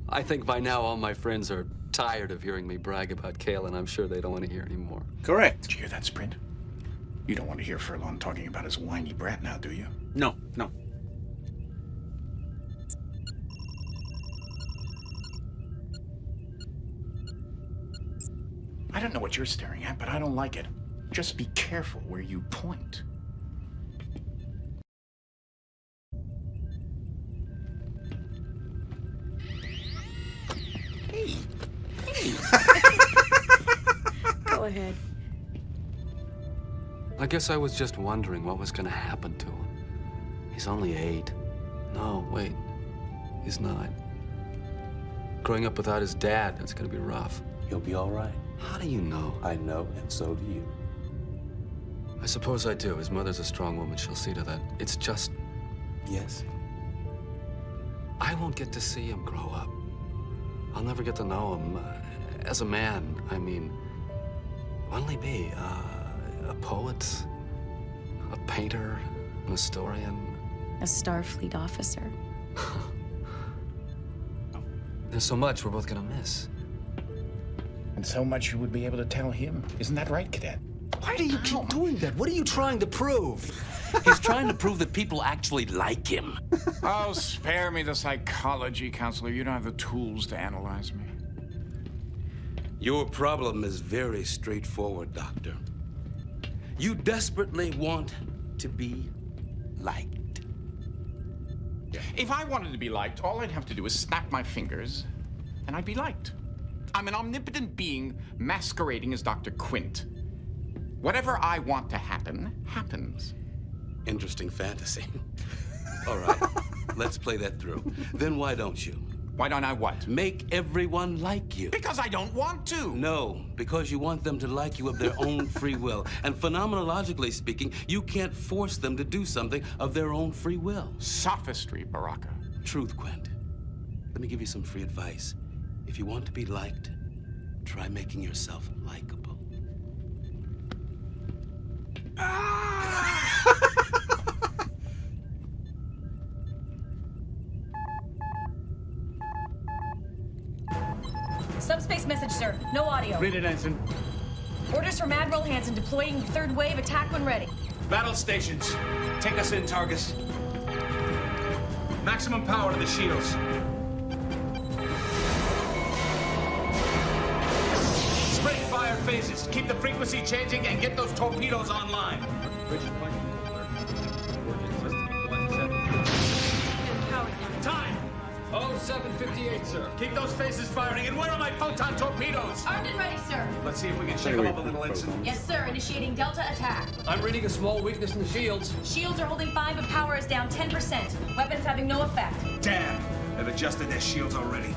I think by now all my friends are tired of hearing me brag about Kalen. I'm sure they don't want to hear anymore. Correct. Did you hear that, Sprint? You don't want to hear Furlong talking about his whiny brat now, do you? No. I don't know what you're staring at, but I don't like it. Just be careful where you point. Hey. Go ahead. I guess I was just wondering what was going to happen to him. He's only 8. No, wait. He's 9. Growing up without his dad, that's going to be rough. He'll be all right. How do you know? I know, and so do you. I suppose I do. His mother's a strong woman. She'll see to that. It's just... Yes. I won't get to see him grow up. I'll never get to know him. as a man, I mean, what'll he be? A poet? A painter? An historian? A Starfleet officer. There's so much we're both gonna miss. And so much you would be able to tell him. Isn't that right, Cadet? Why do you keep doing that? What are you trying to prove? He's trying to prove that people actually like him. Oh, spare me the psychology, counselor. You don't have the tools to analyze me. Your problem is very straightforward, Doctor. You desperately want to be liked. If I wanted to be liked, all I'd have to do is snap my fingers, and I'd be liked. I'm an omnipotent being masquerading as Dr. Quint. Whatever I want to happen, happens. Interesting fantasy. All right, let's play that through. Then why don't you? Why don't I what? Make everyone like you. Because I don't want to. No, because you want them to like you of their own free will. And phenomenologically speaking, you can't force them to do something of their own free will. Sophistry, Baraka. Truth, Quint. Let me give you some free advice. If you want to be liked, try making yourself likable. Subspace message, sir. No audio. Read it, Ensign. Orders from Admiral Hansen deploying third wave, attack when ready. Battle stations. Take us in, Targus. Maximum power to the shields. Sprint fire phases. Keep the frequency changing and get those torpedoes online. Time! 0758, sir. Keep those phases firing. And where are my photon torpedoes? Armed and ready, sir. Let's see if we can shake them up a little, Ensign. Yes, sir. Initiating Delta attack. I'm reading a small weakness in the shields. Shields are holding 5, but power is down 10%. Weapons having no effect. Damn! They've adjusted their shields already.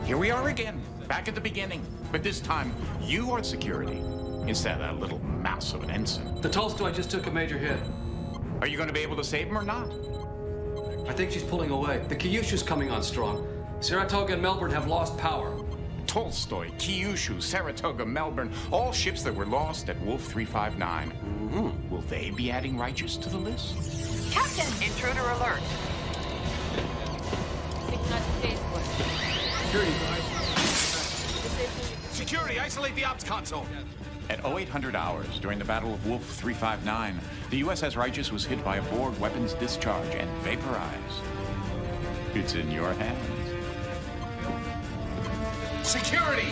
Here we are again, back at the beginning. But this time, you are security, instead of that little mouse of an ensign. The Tolstoy just took a major hit. Are you going to be able to save him or not? I think she's pulling away. The Kyushu's coming on strong. Saratoga and Melbourne have lost power. Tolstoy, Kyushu, Saratoga, Melbourne, all ships that were lost at Wolf 359. Mm-hmm. Will they be adding Righteous to the list? Captain! Intruder alert. Security, isolate the ops console. At 0800 hours, during the Battle of Wolf 359, the USS Righteous was hit by a Borg weapons discharge and vaporized. It's in your hands. Security!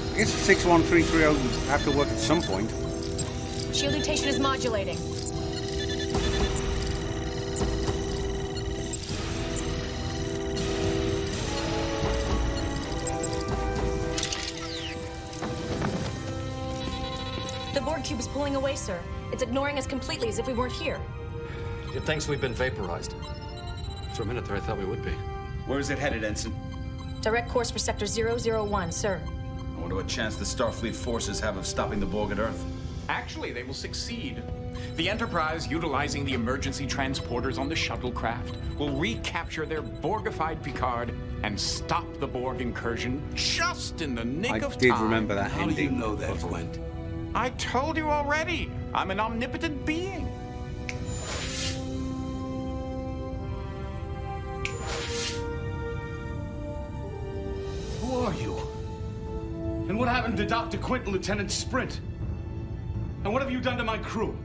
I guess 61330 will have to work at some point. Shield mutation is modulating. The Borg cube is pulling away, sir. It's ignoring us completely as if we weren't here. It thinks we've been vaporized. For a minute there, I thought we would be. Where is it headed, Ensign? Direct course for Sector 001, sir. I wonder what chance the Starfleet forces have of stopping the Borg at Earth. Actually, they will succeed. The Enterprise, utilizing the emergency transporters on the shuttlecraft, will recapture their Borgified Picard and stop the Borg incursion just in the nick of time. I did remember that How ending. do you know that, Quint? I told you already. I'm an omnipotent being. Who are you? And what happened to Dr. Quint and Lieutenant Sprint? And what have you done to my crew?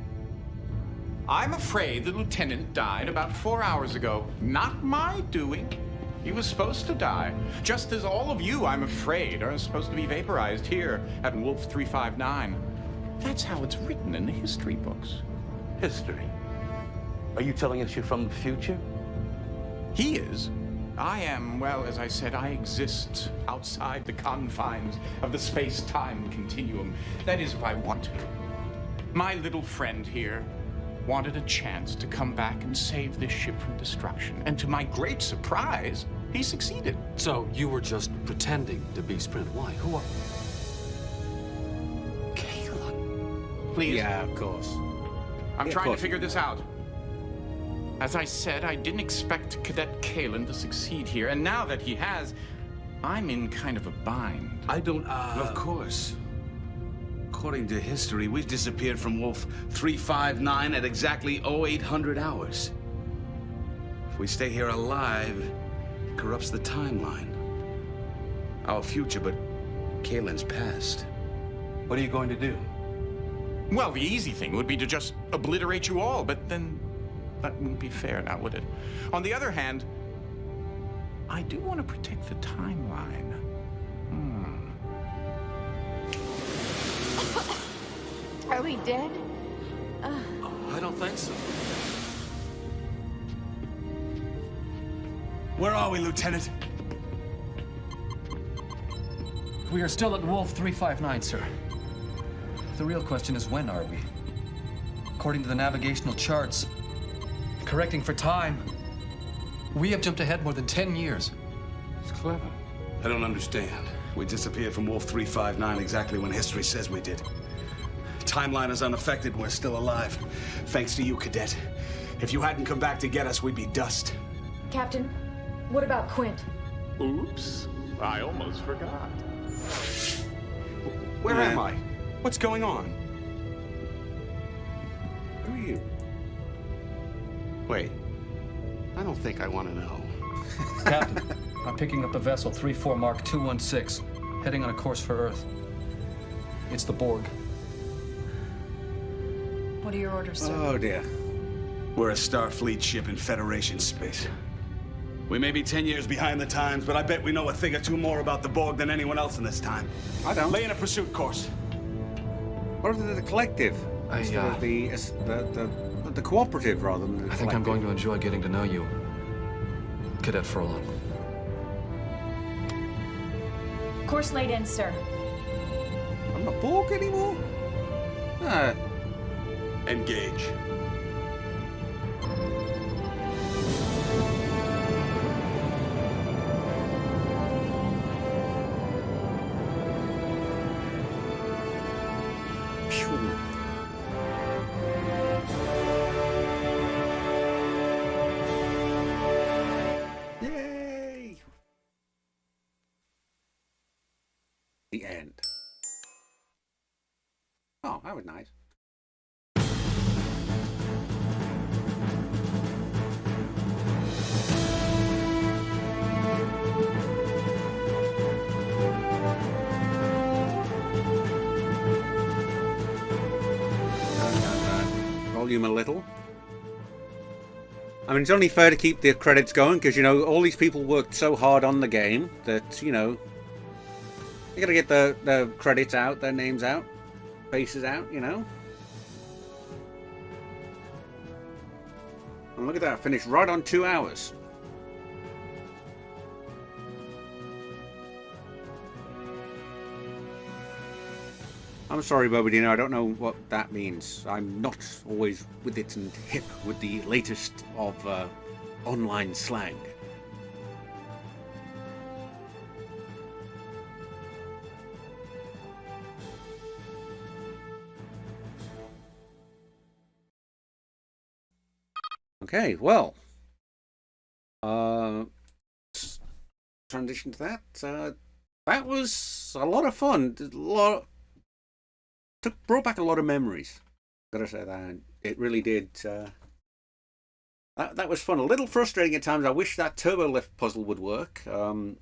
I'm afraid the lieutenant died about 4 hours ago. Not my doing. He was supposed to die. Just as all of you, I'm afraid, are supposed to be vaporized here at Wolf 359. That's how it's written in the history books. History? Are you telling us you're from the future? He is. I am, well, as I said, I exist outside the confines of the space-time continuum. That is, if I want to. My little friend here wanted a chance to come back and save this ship from destruction. And to my great surprise, He succeeded. So you were just pretending to be Sprint. Why? Who are... Kayla. Please. Yeah, of course. I'm trying to figure this out. As I said, I didn't expect Cadet Kalen to succeed here, and now that he has, I'm in kind of a bind. I don't, Of course. According to history, we disappeared from Wolf 359 at exactly 0800 hours. If we stay here alive, it corrupts the timeline. Our future, but Kalen's past. What are you going to do? Well, the easy thing would be to just obliterate you all, but then that wouldn't be fair now, would it? On the other hand, I do want to protect the timeline. Are we dead? I don't think so. Where are we, Lieutenant? We are still at Wolf 359, sir. The real question is, when are we? According to the navigational charts, correcting for time, we have jumped ahead more than 10 years. It's clever. I don't understand. We disappeared from Wolf 359 exactly when history says we did. Timeline is unaffected. We're still alive. Thanks to you, Cadet. If you hadn't come back to get us, we'd be dust. Captain, what about Quint? Oops. I almost forgot. Where am I? What's going on? Who are you? Wait. I don't think I want to know. Captain, I'm picking up a vessel 34 Mark 216, heading on a course for Earth. It's the Borg. What are your orders, sir? Oh, dear. We're a Starfleet ship in Federation space. We may be 10 years behind the times, but I bet we know a thing or two more about the Borg than anyone else in this time. I don't. Lay in a pursuit course. What if the collective? Instead of the cooperative rather than the I think I'm collective? going to enjoy getting to know you, Cadet Furlong. Course laid in, sir. I'm not Borg anymore? Engage. Yay! The end. Oh, that was nice. Volume a little. I mean, it's only fair to keep the credits going because, you know, all these people worked so hard on the game that, you know, you gotta get the credits out, their names out, faces out, you know. And look at that, finished right on 2 hours. I'm sorry, Bobadino, I don't know what that means. I'm not always with it and hip with the latest of online slang. Okay, well, transition to that. That was a lot of fun. Brought back a lot of memories. Gotta say that it really did. That was fun. A little frustrating at times. I wish that turbo lift puzzle would work. I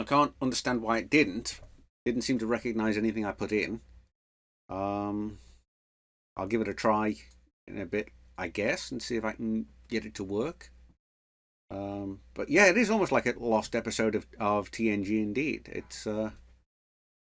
can't understand why it didn't. Didn't seem to recognise anything I put in. I'll give it a try in a bit, I guess, and see if I can get it to work. But yeah, it is almost like a lost episode of TNG indeed.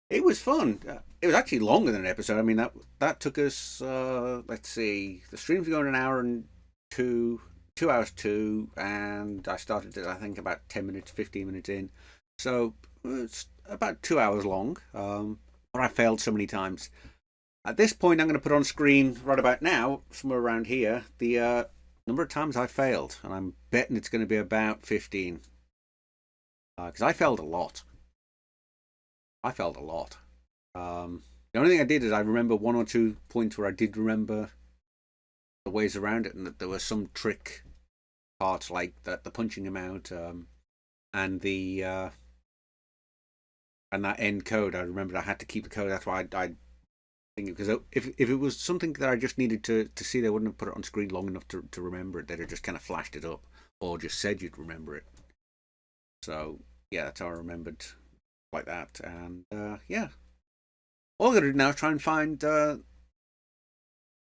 It was fun. It was actually longer than an episode. I mean, that took us, let's see, the streams were going an hour and 2 hours 2, and I started it, I think, about 10 minutes, 15 minutes in. So it's about 2 hours long, but I failed so many times. At this point, I'm going to put on screen right about now, somewhere around here, the number of times I failed, and I'm betting it's going to be about 15. Because I failed a lot. The only thing I did is I remember 1 or 2 points where I did remember the ways around it, and that there were some trick parts like that, the punching him out, and the and that end code. I remembered I had to keep the code. That's why I think, because if it was something that I just needed to see, they wouldn't have put it on screen long enough to remember it. They'd have just kind of flashed it up or just said you'd remember it. So yeah, that's how I remembered like that. And yeah, all I got to do now is try and find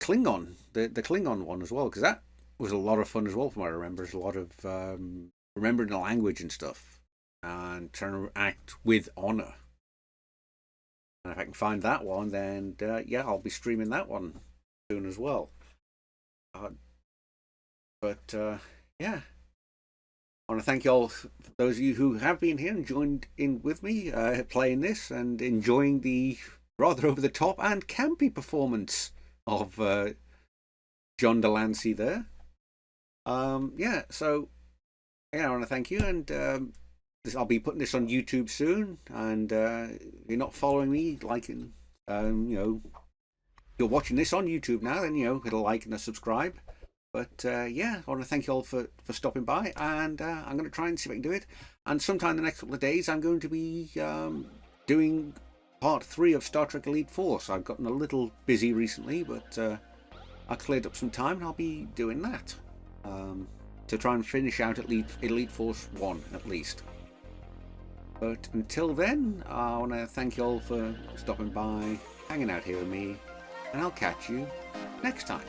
Klingon, the Klingon one as well, because that was a lot of fun as well. From what I remember, there's a lot of remembering the language and stuff, and trying to act with honor. And if I can find that one, then yeah, I'll be streaming that one soon as well. But yeah, I want to thank you all, for those of you who have been here and joined in with me playing this and enjoying the rather over the top and campy performance of John Delancey there. Yeah, so yeah, I want to thank you, and I'll be putting this on YouTube soon. And if you're not following me, liking, if you're watching this on YouTube now, then hit a like and a subscribe. But yeah, I want to thank you all for stopping by, and I'm going to try and see if I can do it. And sometime in the next couple of days, I'm going to be doing part 3 of Star Trek Elite Force. I've gotten a little busy recently, but I cleared up some time, and I'll be doing that to try and finish out Elite Force 1 at least. But until then, I want to thank you all for stopping by, hanging out here with me, and I'll catch you next time.